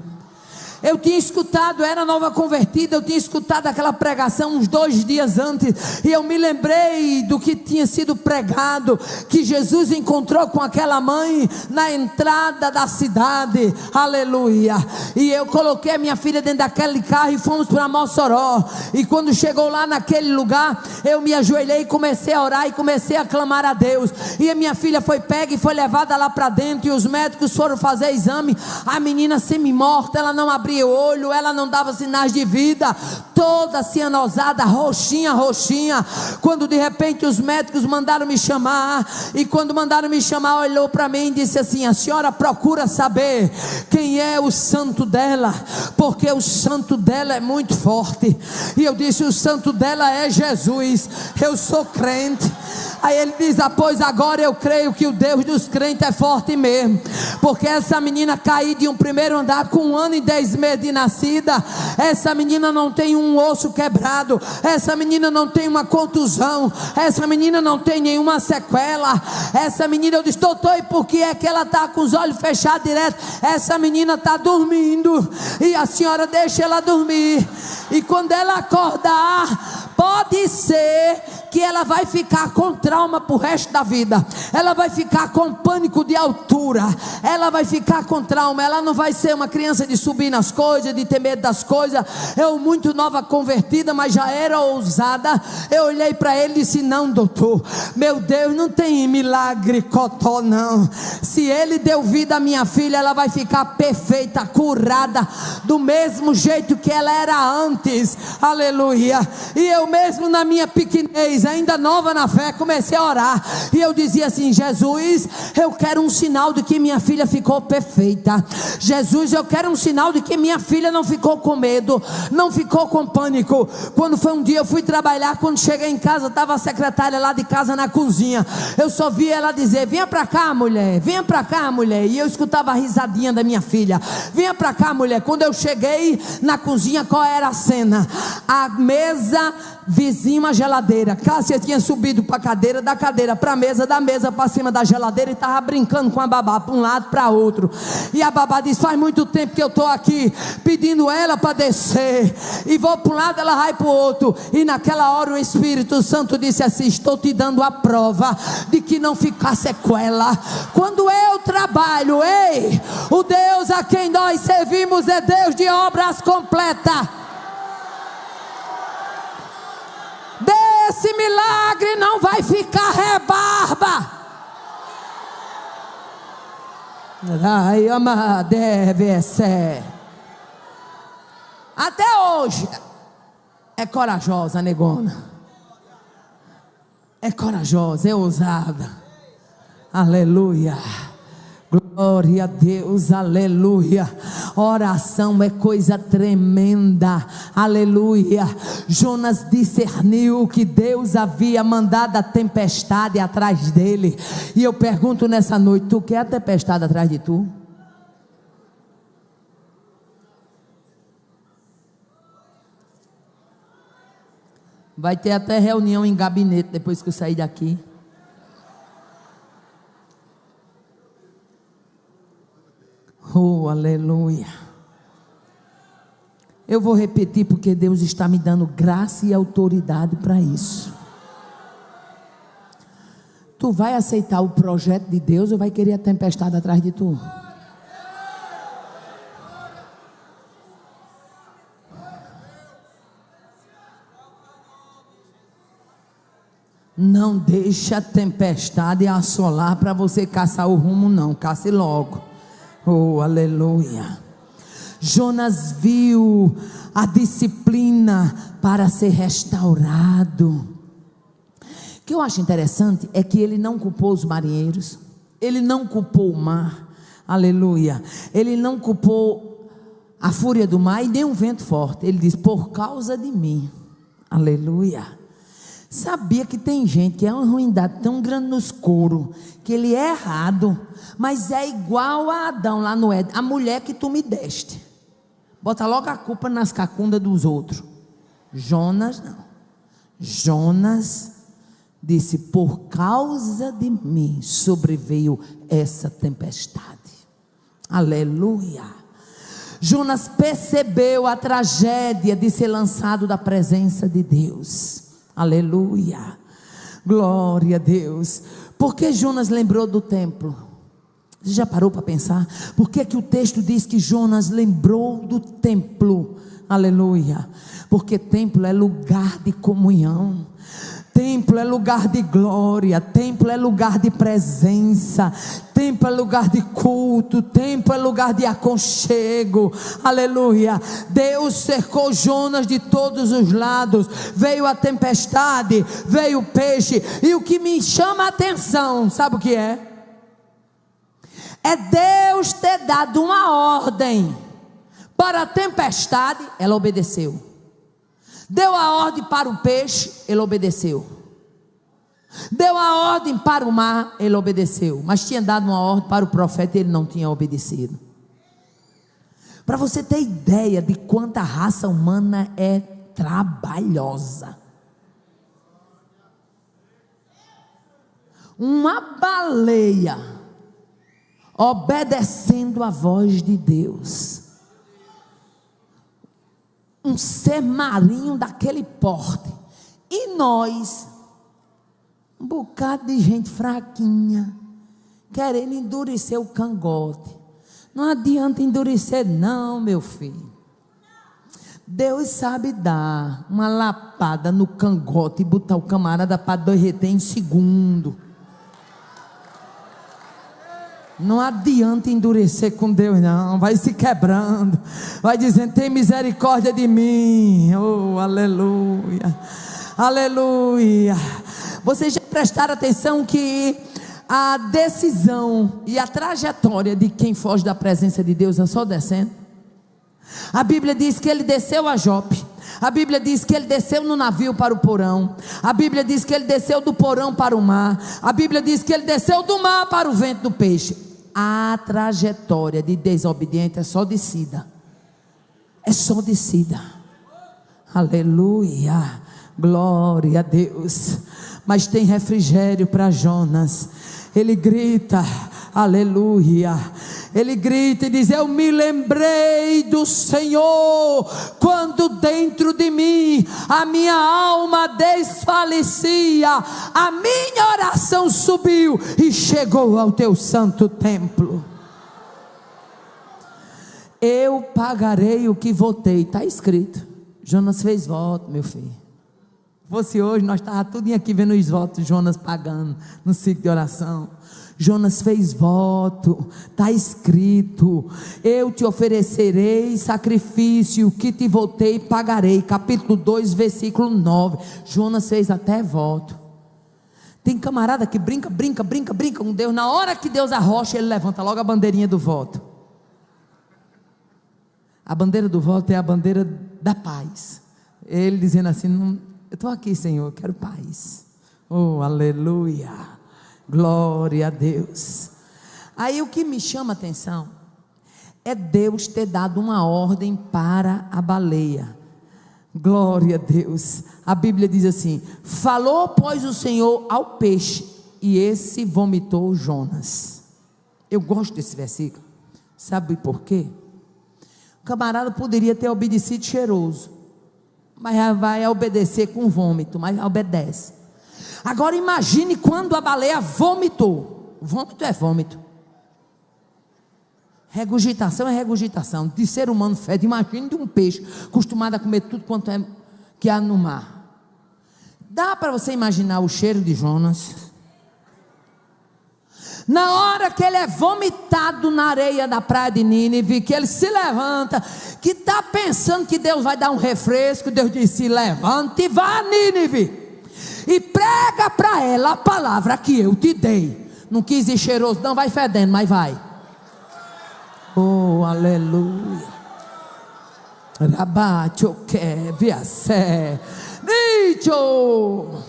Eu tinha escutado, era nova convertida, eu tinha escutado aquela pregação uns 2 dias antes, e eu me lembrei do que tinha sido pregado, que Jesus encontrou com aquela mãe na entrada da cidade, aleluia. E eu coloquei a minha filha dentro daquele carro e fomos para Mossoró. E quando chegou lá naquele lugar, eu me ajoelhei e comecei a orar e comecei a clamar a Deus. E a minha filha foi pega e foi levada lá para dentro, e os médicos foram fazer exame. A menina semi-morta, ela não abria o olho, ela não dava sinais de vida, toda cianosada, roxinha, quando de repente os médicos mandaram me chamar, e quando mandaram me chamar, olhou para mim e disse assim: a senhora procura saber quem é o santo dela, porque o santo dela é muito forte. E eu disse: o santo dela é Jesus, eu sou crente. Aí ele diz: pois agora eu creio que o Deus dos crentes é forte mesmo, porque essa menina caiu de um primeiro andar com 1 ano e 10 meses de nascida. Essa menina não tem um osso quebrado, essa menina não tem uma contusão, essa menina não tem nenhuma sequela. Essa menina, eu disse: doutor, e por que é que ela está com os olhos fechados direto? Essa menina está dormindo, e a senhora deixa ela dormir, e quando ela acordar, pode ser que ela vai ficar com trauma pro resto da vida, ela vai ficar com pânico de altura, ela vai ficar com trauma, ela não vai ser uma criança de subir nas coisas, de ter medo das coisas. Eu, muito nova convertida, mas já era ousada, eu olhei para ele e disse: não, doutor, meu Deus não tem milagre cotó não, se ele deu vida à minha filha, ela vai ficar perfeita, curada, do mesmo jeito que ela era antes, aleluia. E eu mesmo na minha pequenez, ainda nova na fé, comecei a orar, e eu dizia assim: Jesus, eu quero um sinal de que minha filha ficou perfeita. Jesus, eu quero um sinal de que minha filha não ficou com medo, não ficou com pânico. Quando foi um dia eu fui trabalhar, quando cheguei em casa, estava a secretária lá de casa na cozinha, eu só vi ela dizer: venha para cá, mulher, venha para cá, mulher. E eu escutava a risadinha da minha filha: venha para cá, mulher. Quando eu cheguei na cozinha, qual era a cena? A mesa vizinho à geladeira. Cássia tinha subido para a cadeira, da cadeira para a mesa, da mesa para cima da geladeira, e estava brincando com a babá para um lado, para outro. E a babá disse: faz muito tempo que eu estou aqui pedindo ela para descer, e vou para um lado, ela vai para o outro. E naquela hora o Espírito Santo disse assim: estou te dando a prova de que não ficar sequela. Quando eu trabalho, ei, o Deus a quem nós servimos é Deus de obras completas. Esse milagre não vai ficar rebarba. Ai, ama, deve ser. Até hoje é corajosa, negona. É corajosa, é ousada. Aleluia. Glória a Deus, aleluia. Oração é coisa tremenda, aleluia. Jonas discerniu que Deus havia mandado a tempestade atrás dele. E eu pergunto nessa noite: tu quer a tempestade atrás de tu? Vai ter até reunião em gabinete depois que eu sair daqui. Oh, aleluia. Eu vou repetir porque Deus está me dando graça e autoridade para isso. Tu vai aceitar o projeto de Deus ou vai querer a tempestade atrás de tu? Não deixa a tempestade assolar para você caçar o rumo, não. Cace logo. Oh, aleluia. Jonas viu a disciplina para ser restaurado. O que eu acho interessante é que ele não culpou os marinheiros, ele não culpou o mar, aleluia. Ele não culpou a fúria do mar e nem um vento forte. Ele diz: por causa de mim, aleluia. Sabia que tem gente que é uma ruindade tão grande nos coros, que ele é errado, mas é igual a Adão lá no Éden: a mulher que tu me deste. Bota logo a culpa nas cacundas dos outros. Jonas não. Jonas disse: por causa de mim sobreveio essa tempestade. Aleluia. Jonas percebeu a tragédia de ser lançado da presença de Deus. Aleluia, glória a Deus. Por que Jonas lembrou do templo? Você já parou para pensar? Por que o texto diz que Jonas lembrou do templo? Aleluia, porque templo é lugar de comunhão, templo é lugar de glória, templo é lugar de presença, templo é lugar de culto, templo é lugar de aconchego, aleluia. Deus cercou Jonas de todos os lados, veio a tempestade, veio o peixe, e o que me chama a atenção, sabe o que é? É Deus ter dado uma ordem para a tempestade, ela obedeceu. Deu a ordem para o peixe, ele obedeceu. Deu a ordem para o mar, ele obedeceu. Mas tinha dado uma ordem para o profeta e ele não tinha obedecido. Para você ter ideia de quanta raça humana é trabalhosa. Uma baleia obedecendo a voz de Deus. Um ser marinho daquele porte. E nós, um bocado de gente fraquinha, querendo endurecer o cangote. Não adianta endurecer não, meu filho. Deus sabe dar uma lapada no cangote e botar o camarada para derreter em segundo. Não adianta endurecer com Deus não, vai se quebrando, vai dizendo: tem misericórdia de mim. Oh, aleluia, aleluia. Vocês já prestaram atenção que a decisão e a trajetória de quem foge da presença de Deus é só descendo? A Bíblia diz que ele desceu a Jope. A Bíblia diz que ele desceu no navio para o porão. A Bíblia diz que ele desceu do porão para o mar. A Bíblia diz que ele desceu do mar para o vento do peixe. A trajetória de desobediente é só descida. É só descida. Aleluia, glória a Deus. Mas tem refrigério para Jonas. Ele grita: aleluia. Ele grita e diz: eu me lembrei do Senhor, quando dentro de mim a minha alma desfalecia, a minha oração subiu e chegou ao teu santo templo. Eu pagarei o que votei, está escrito. Jonas fez voto, meu filho. Se fosse hoje, nós estávamos tudo aqui vendo os votos, Jonas pagando no ciclo de oração. Jonas fez voto, está escrito: eu te oferecerei sacrifício, que te votei pagarei. Capítulo 2, versículo 9. Jonas fez até voto. Tem camarada que brinca com Deus. Na hora que Deus arrocha, ele levanta logo a bandeirinha do voto. A bandeira do voto é a bandeira da paz. Ele dizendo assim: não, eu estou aqui, Senhor, eu quero paz. Oh, aleluia, glória a Deus. Aí o que me chama a atenção é Deus ter dado uma ordem para a baleia. Glória a Deus. A Bíblia diz assim: falou pois o Senhor ao peixe, e esse vomitou Jonas. Eu gosto desse versículo. Sabe por quê? O camarada poderia ter obedecido cheiroso, mas vai obedecer com vômito, mas obedece. Agora imagine quando a baleia vomitou. Vômito é vômito, regurgitação é regurgitação. De ser humano fede, imagine de um peixe acostumado a comer tudo quanto é que há no mar. Dá para você imaginar o cheiro de Jonas? Na hora que ele é vomitado na areia da praia de Nínive, que ele se levanta, que está pensando que Deus vai dar um refresco, Deus disse: levante e vá a Nínive, e prega para ela a palavra que eu te dei. Não quis ir cheiroso, não, vai fedendo, mas vai. Oh, aleluia. Rabacho que viasse. Dicho.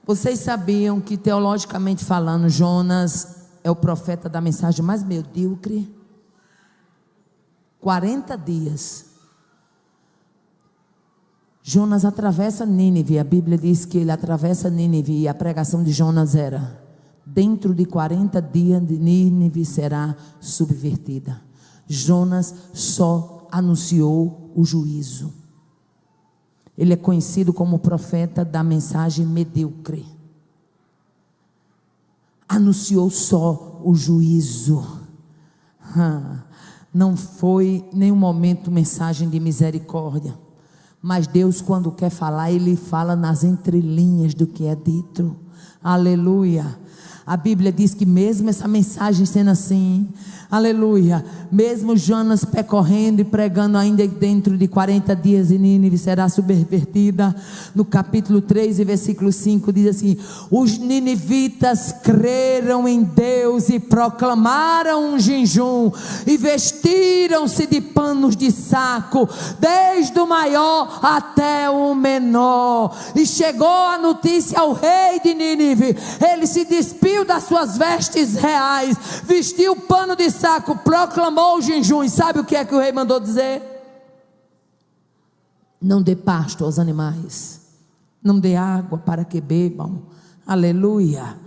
Vocês sabiam que, teologicamente falando, Jonas é o profeta da mensagem mais medíocre? 40 dias. Jonas atravessa Nínive. A Bíblia diz que ele atravessa Nínive, e a pregação de Jonas era: dentro de 40 dias de Nínive será subvertida. Jonas só anunciou o juízo. Ele é conhecido como profeta da mensagem medíocre. Anunciou só o juízo. Não foi em nenhum momento mensagem de misericórdia. Mas Deus, quando quer falar, Ele fala nas entrelinhas do que é dito. Aleluia. A Bíblia diz que mesmo essa mensagem sendo assim, aleluia, mesmo Jonas percorrendo e pregando ainda dentro de 40 dias, e Nínive será subvertida, no capítulo 3 e versículo 5 diz assim: os ninivitas creram em Deus e proclamaram um jejum, e vestiram-se de panos de saco, desde o maior até o menor. E chegou a notícia ao rei de Nínive, ele se despiu das suas vestes reais, vestiu pano de saco, proclamou o jejum. E sabe o que é que o rei mandou dizer? Não dê pasto aos animais, não dê água para que bebam, aleluia.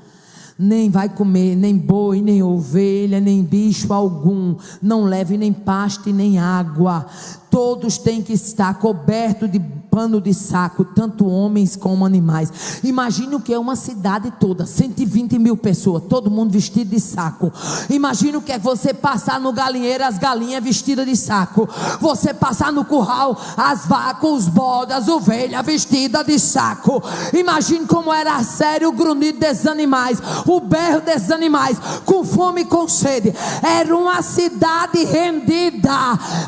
Nem vai comer nem boi, nem ovelha, nem bicho algum, não leve nem pasto e nem água. Todos têm que estar cobertos de pano de saco, tanto homens como animais. Imagine o que é uma cidade toda, 120 mil pessoas, todo mundo vestido de saco. Imagine o que é você passar no galinheiro, as galinhas vestidas de saco. Você passar no curral, as vacas, os bodes, as ovelhas vestidas de saco. Imagine como era sério o grunhido desses animais, o berro desses animais, com fome e com sede. Era uma cidade rendida,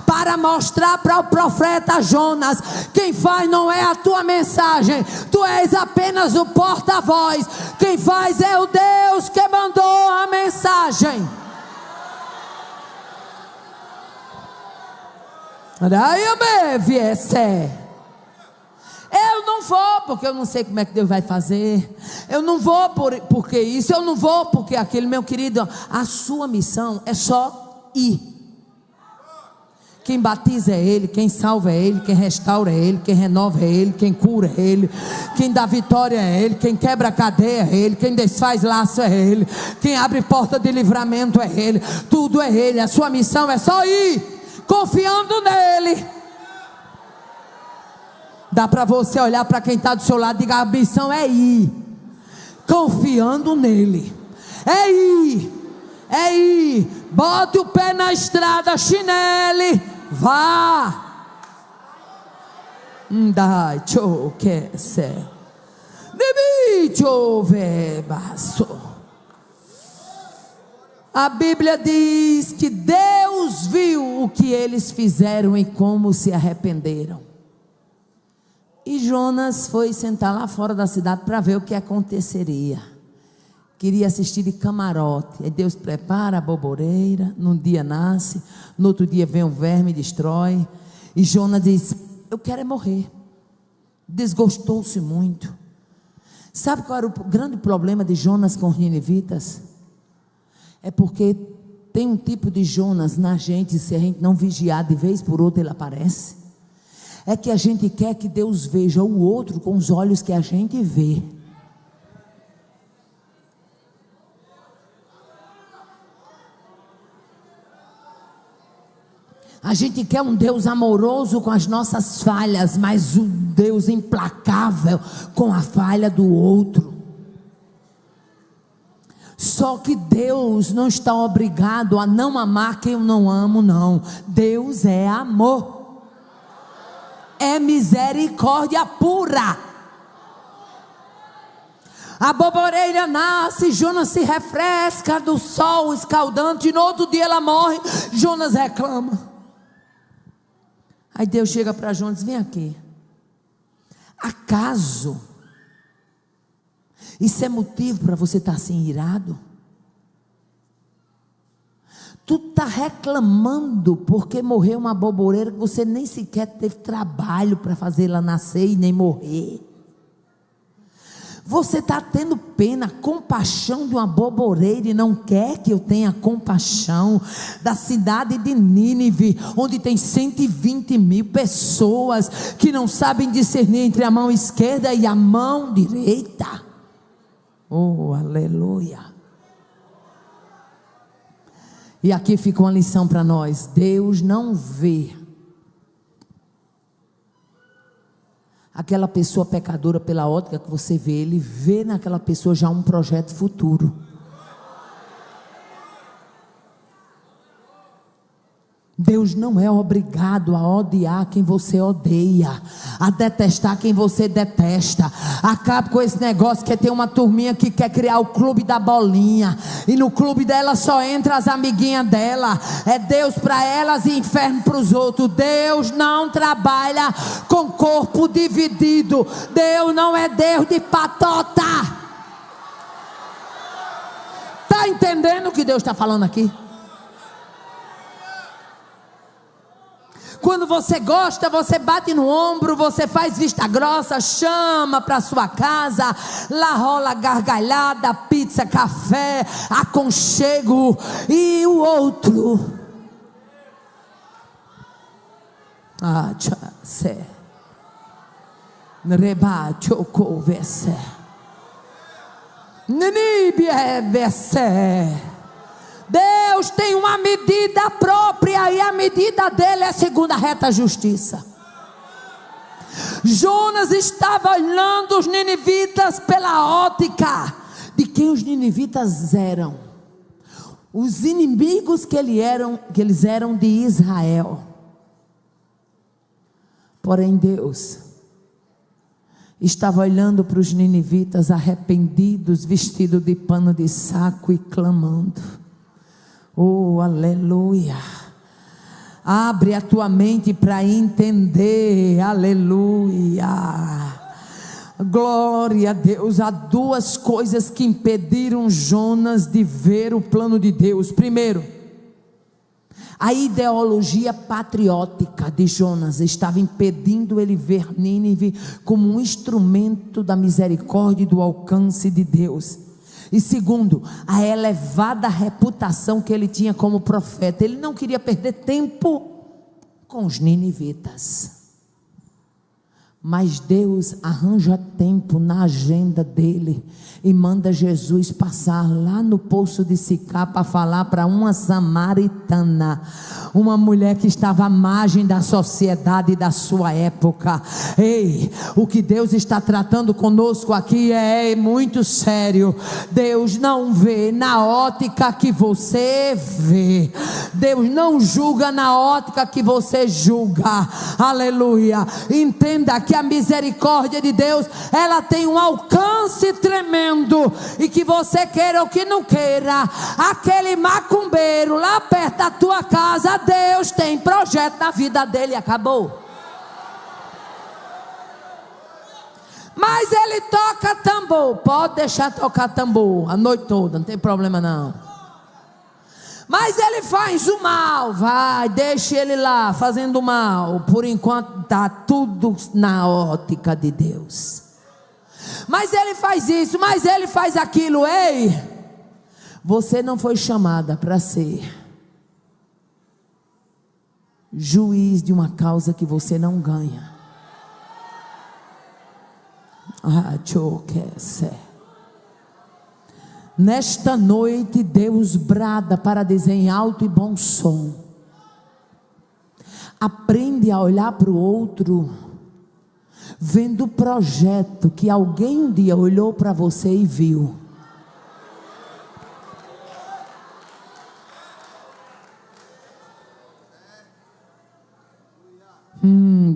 para mostrar para o profeta Jonas: quem faz não é a tua mensagem, tu és apenas o porta-voz, quem faz é o Deus que mandou a mensagem. Eu não vou porque eu não sei como é que Deus vai fazer, eu não vou porque isso, eu não vou porque aquilo. Meu querido, a sua missão é só ir. Quem batiza é Ele, quem salva é Ele, quem restaura é Ele, quem renova é Ele, quem cura é Ele, quem dá vitória é Ele, quem quebra a cadeia é Ele, quem desfaz laço é Ele, quem abre porta de livramento é Ele, tudo é Ele. A sua missão é só ir, confiando nele. Dá para você olhar para quem está do seu lado e dizer: a missão é ir, confiando nele. É ir, é ir. Bote o pé na estrada, chinele, vá. Dai cho que se debicho vebaço. A Bíblia diz que Deus viu o que eles fizeram e como se arrependeram. E Jonas foi sentar lá fora da cidade para ver o que aconteceria. queria assistir de camarote. Aí Deus prepara a boboreira, num dia nasce, no outro dia vem um verme e destrói. E Jonas diz: eu quero é morrer. Desgostou-se muito. Sabe qual era o grande problema de Jonas com os ninivitas? É porque tem um tipo de Jonas na gente, se a gente não vigiar, de vez por outra ele aparece. É que a gente quer que Deus veja o outro com os olhos que a gente vê. A gente quer um Deus amoroso com as nossas falhas, mas um Deus implacável com a falha do outro. Só que Deus não está obrigado a não amar quem eu não amo, não. Deus é amor, é misericórdia pura. A boboreira nasce, Jonas se refresca do sol escaldante, e no outro dia ela morre. Jonas reclama. Aí Deus chega para Jonas: vem aqui. Acaso isso é motivo para você estar assim irado? Tu está reclamando porque morreu uma boboreira que você nem sequer teve trabalho para fazê-la nascer e nem morrer. Você está tendo pena, compaixão de uma boboreira e não quer que eu tenha compaixão da cidade de Nínive, onde tem 120 mil pessoas que não sabem discernir entre a mão esquerda e a mão direita. Oh, aleluia. E aqui fica uma lição para nós: Deus não vê aquela pessoa pecadora pela ótica que você vê. Ele vê naquela pessoa já um projeto futuro. Deus não é obrigado a odiar quem você odeia, a detestar quem você detesta. Acabe com esse negócio que tem uma turminha que quer criar o clube da bolinha, e no clube dela só entra as amiguinhas dela. É Deus para elas e inferno para os outros. Deus não trabalha com corpo dividido. Deus não é Deus de patota. Está entendendo o que Deus está falando aqui? Quando você gosta, você bate no ombro, você faz vista grossa, chama para sua casa, lá rola gargalhada, pizza, café, aconchego. E o outro, Deus tem uma medida própria, e a medida dele é segundo a reta justiça. Jonas estava olhando os ninivitas pela ótica de quem os ninivitas eram, os inimigos que eles eram de Israel. Porém Deus estava olhando para os ninivitas arrependidos, vestidos de pano de saco e clamando. Oh, aleluia. Abre a tua mente para entender. Aleluia. Glória a Deus. Há duas coisas que impediram Jonas de ver o plano de Deus. Primeiro, a ideologia patriótica de Jonas estava impedindo ele ver Nínive como um instrumento da misericórdia e do alcance de Deus. E segundo, a elevada reputação que ele tinha como profeta. Ele não queria perder tempo com os ninivitas. Mas Deus arranja tempo na agenda dele e manda Jesus passar lá no poço de Sicá para falar para uma samaritana, uma mulher que estava à margem da sociedade da sua época. Ei, o que Deus está tratando conosco aqui é muito sério. Deus não vê na ótica que você vê. Deus não julga na ótica que você julga. Aleluia. Entenda que a misericórdia de Deus, ela tem um alcance tremendo, e que você queira ou que não queira, aquele macumbeiro lá perto da tua casa, Deus tem projeto na vida dele. Acabou. Mas ele toca tambor. Pode deixar tocar tambor a noite toda, não tem problema não. Mas ele faz o mal. Vai, deixa ele lá fazendo o mal. Por enquanto está tudo na ótica de Deus. Mas ele faz isso, mas ele faz aquilo. Ei, você não foi chamada para ser juiz de uma causa que você não ganha. Nesta noite Deus brada para dizer em alto e bom som: aprende a olhar para o outro vendo o projeto que alguém um dia olhou para você e viu.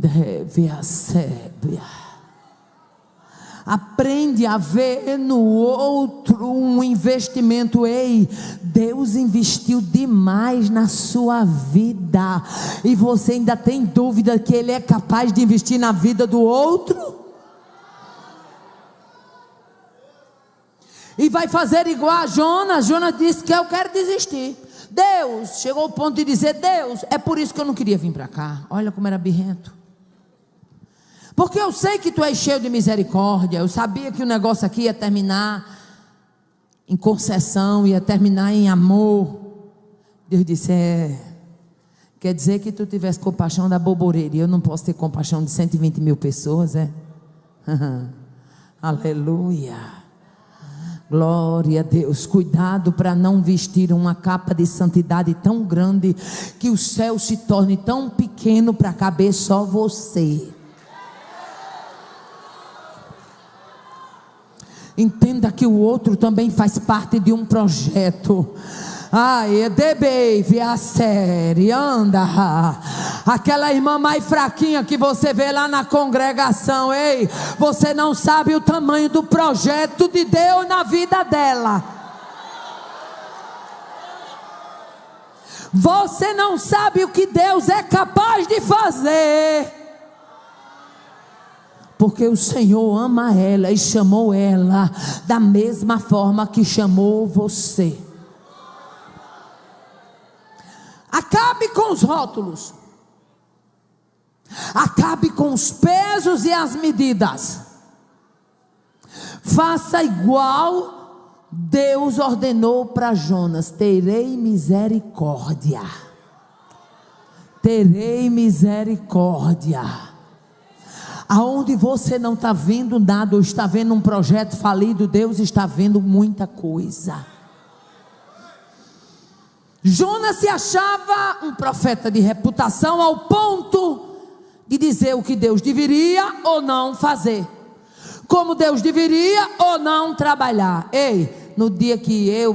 Deve a sébia. Aprende a ver no outro um investimento. Ei, Deus investiu demais na sua vida e você ainda tem dúvida que Ele é capaz de investir na vida do outro? E vai fazer igual a Jonas. Jonas disse que eu quero desistir. Deus chegou ao ponto de dizer: Deus, é por isso que eu não queria vir para cá. Olha como era birrento. Porque eu sei que tu és cheio de misericórdia. Eu sabia que o negócio aqui ia terminar em concessão, ia terminar em amor. Deus disse: quer dizer que tu tivesse compaixão da boboreira, e eu não posso ter compaixão de 120 mil pessoas, é? Aleluia. Glória a Deus. Cuidado para não vestir uma capa de santidade tão grande que o céu se torne tão pequeno para caber só você. Entenda que o outro também faz parte de um projeto. Ai, debeve a série, anda. Aquela irmã mais fraquinha que você vê lá na congregação, ei, você não sabe o tamanho do projeto de Deus na vida dela. Você não sabe o que Deus é capaz de fazer. Porque o Senhor ama ela e chamou ela da mesma forma que chamou você. Acabe com os rótulos. Acabe com os pesos e as medidas. Faça igual Deus ordenou para Jonas: terei misericórdia. Terei misericórdia. Aonde você não está vendo nada, ou está vendo um projeto falido, Deus está vendo muita coisa. Jonas se achava um profeta de reputação ao ponto de dizer o que Deus deveria ou não fazer, como Deus deveria ou não trabalhar. Ei, no dia que eu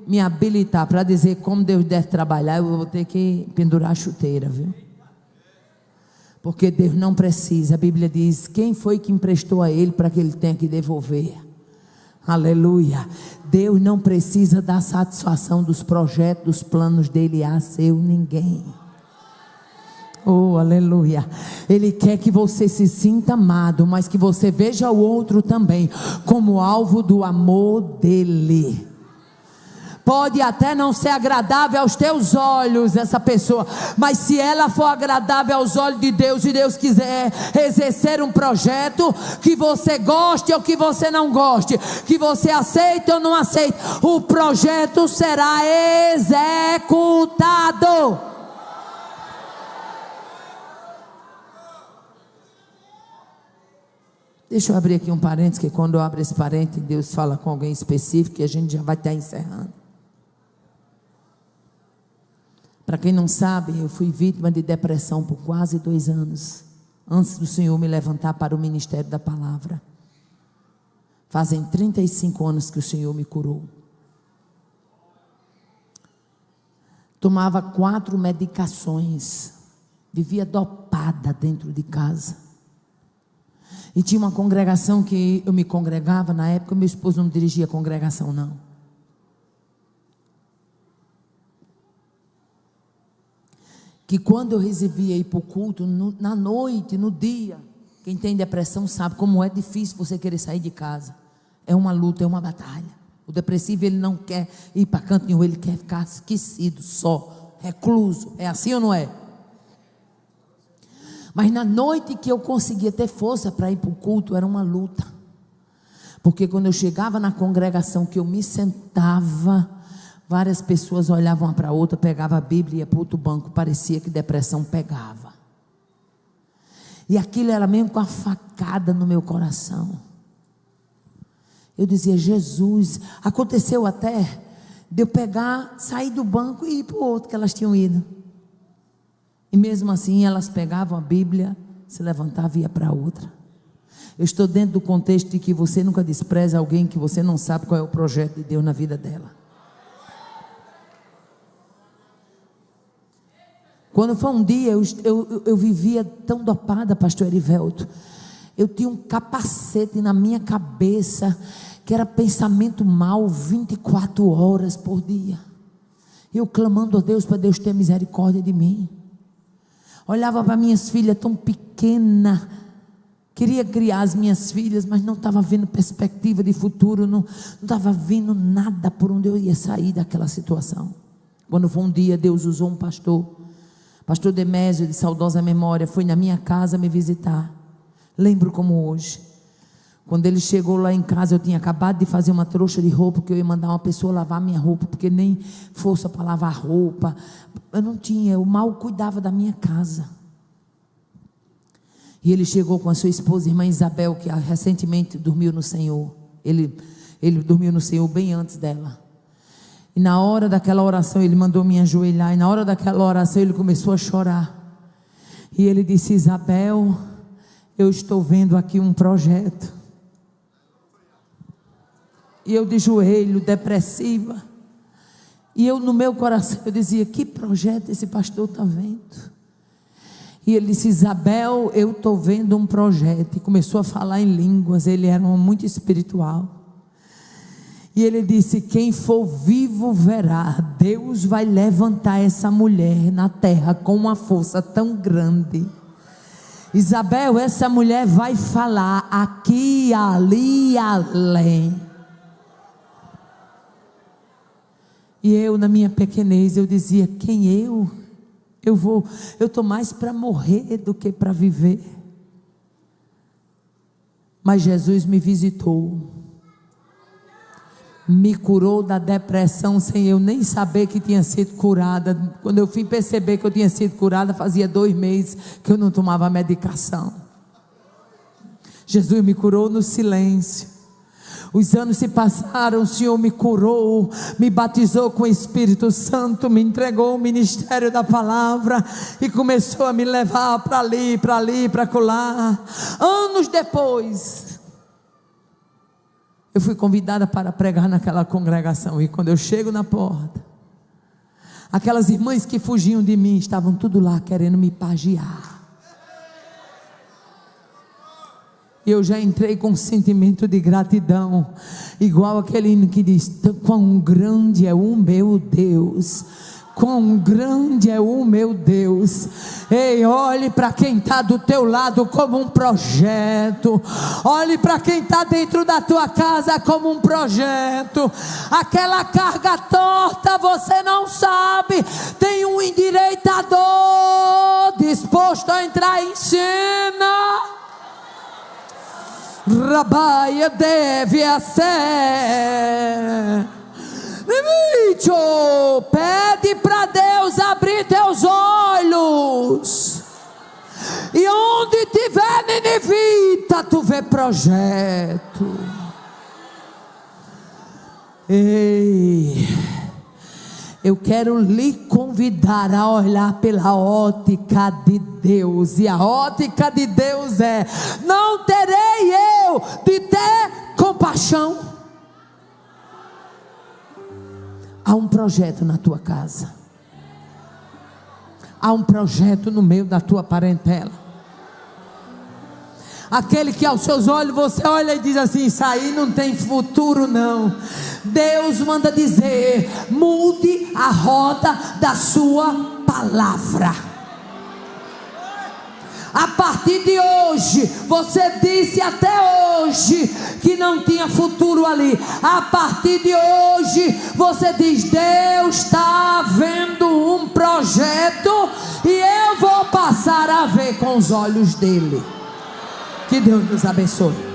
me habilitar para dizer como Deus deve trabalhar, eu vou ter que pendurar a chuteira, viu? Porque Deus não precisa. A Bíblia diz: quem foi que emprestou a Ele para que Ele tenha que devolver? Aleluia. Deus não precisa da satisfação dos projetos, dos planos dele a seu ninguém. Oh, aleluia. Ele quer que você se sinta amado, mas que você veja o outro também como alvo do amor dele. Pode até não ser agradável aos teus olhos essa pessoa, mas se ela for agradável aos olhos de Deus, e Deus quiser exercer um projeto, que você goste ou que você não goste, que você aceite ou não aceite, o projeto será executado. Deixa eu abrir aqui um parênteses, que quando eu abro esse parênteses, Deus fala com alguém específico e a gente já vai estar encerrando. Para quem não sabe, eu fui vítima de depressão por quase 2 anos, antes do Senhor me levantar para o ministério da palavra. Fazem 35 anos que o Senhor me curou. Tomava 4 medicações, vivia dopada dentro de casa. E tinha uma congregação que eu me congregava, na época meu esposo não dirigia a congregação não. Que quando eu resolvia ir para o culto, na noite, no dia, Quem tem depressão sabe como é difícil você querer sair de casa. É uma luta, é uma batalha. O depressivo, ele não quer ir para canto nenhum, ele quer ficar esquecido, só, recluso. É assim ou não é? Mas na noite que eu conseguia ter força para ir para o culto, era uma luta. Porque quando eu chegava na congregação, que eu me sentava, várias pessoas olhavam uma para a outra, pegavam a Bíblia e ia para outro banco, parecia que depressão pegava. E aquilo era mesmo com a facada no meu coração. Eu dizia, Jesus, aconteceu até de eu pegar, sair do banco e ir para o outro que elas tinham ido. E mesmo assim elas pegavam a Bíblia, se levantavam e ia para outra. Eu estou dentro do contexto de que você nunca despreza alguém que você não sabe qual é o projeto de Deus na vida dela. Quando foi um dia, eu vivia tão dopada, pastor Erivelto. Eu tinha um capacete na minha cabeça, que era pensamento mal 24 horas por dia. Eu clamando a Deus, para Deus ter misericórdia de mim. Olhava para minhas filhas tão pequenas, queria criar as minhas filhas, mas não estava vendo perspectiva de futuro, não estava vendo nada por onde eu ia sair daquela situação. Quando foi um dia, Deus usou um pastor Demésio, de saudosa memória, foi na minha casa me visitar. Lembro como hoje. Quando ele chegou lá em casa, eu tinha acabado de fazer uma trouxa de roupa, porque eu ia mandar uma pessoa lavar minha roupa, porque nem força para lavar roupa eu não tinha, eu mal cuidava da minha casa. E ele chegou com a sua esposa, irmã Isabel, que recentemente dormiu no Senhor. Ele dormiu no Senhor bem antes dela. E na hora daquela oração, ele mandou me ajoelhar. E na hora daquela oração, ele começou a chorar. E ele disse, Isabel, eu estou vendo aqui um projeto. E eu de joelho, depressiva. E eu no meu coração, eu dizia, que projeto esse pastor está vendo? E ele disse, Isabel, eu estou vendo um projeto. E começou a falar em línguas, ele era muito espiritual. E ele disse, quem for vivo verá, Deus vai levantar essa mulher na terra com uma força tão grande. Isabel, essa mulher vai falar aqui, ali, além. E eu, na minha pequenez, eu dizia, quem eu? Eu estou mais para morrer do que para viver. Mas Jesus me visitou, me curou da depressão sem eu nem saber que tinha sido curada. Quando eu fui perceber que eu tinha sido curada, fazia 2 meses que eu não tomava medicação. Jesus me curou no silêncio. Os anos se passaram, o Senhor me curou, me batizou com o Espírito Santo, me entregou o ministério da palavra e começou a me levar para ali, para acolá. Anos depois, eu fui convidada para pregar naquela congregação. E quando eu chego na porta, aquelas irmãs que fugiam de mim estavam tudo lá querendo me pagiar. E eu já entrei com um sentimento de gratidão, igual aquele hino que diz, quão grande é o meu Deus, quão grande é o meu Deus. Ei, olhe para quem está do teu lado como um projeto, olhe para quem está dentro da tua casa como um projeto. Aquela carga torta, você não sabe, tem um endireitador disposto a entrar em cena. Rabaia deve ser. Pede para Deus abrir teus olhos. E onde tiver ninivita, tu vê projeto. Ei, eu quero lhe convidar a olhar pela ótica de Deus. E a ótica de Deus é: não terei eu de ter compaixão. Há um projeto na tua casa. Há um projeto no meio da tua parentela. Aquele que aos seus olhos você olha e diz assim: isso aí não tem futuro não. Deus manda dizer: mude a roda da sua palavra. A partir de hoje, você disse até hoje que não tinha futuro ali. A partir de hoje, você diz: Deus está vendo um projeto e eu vou passar a ver com os olhos dele. Que Deus nos abençoe.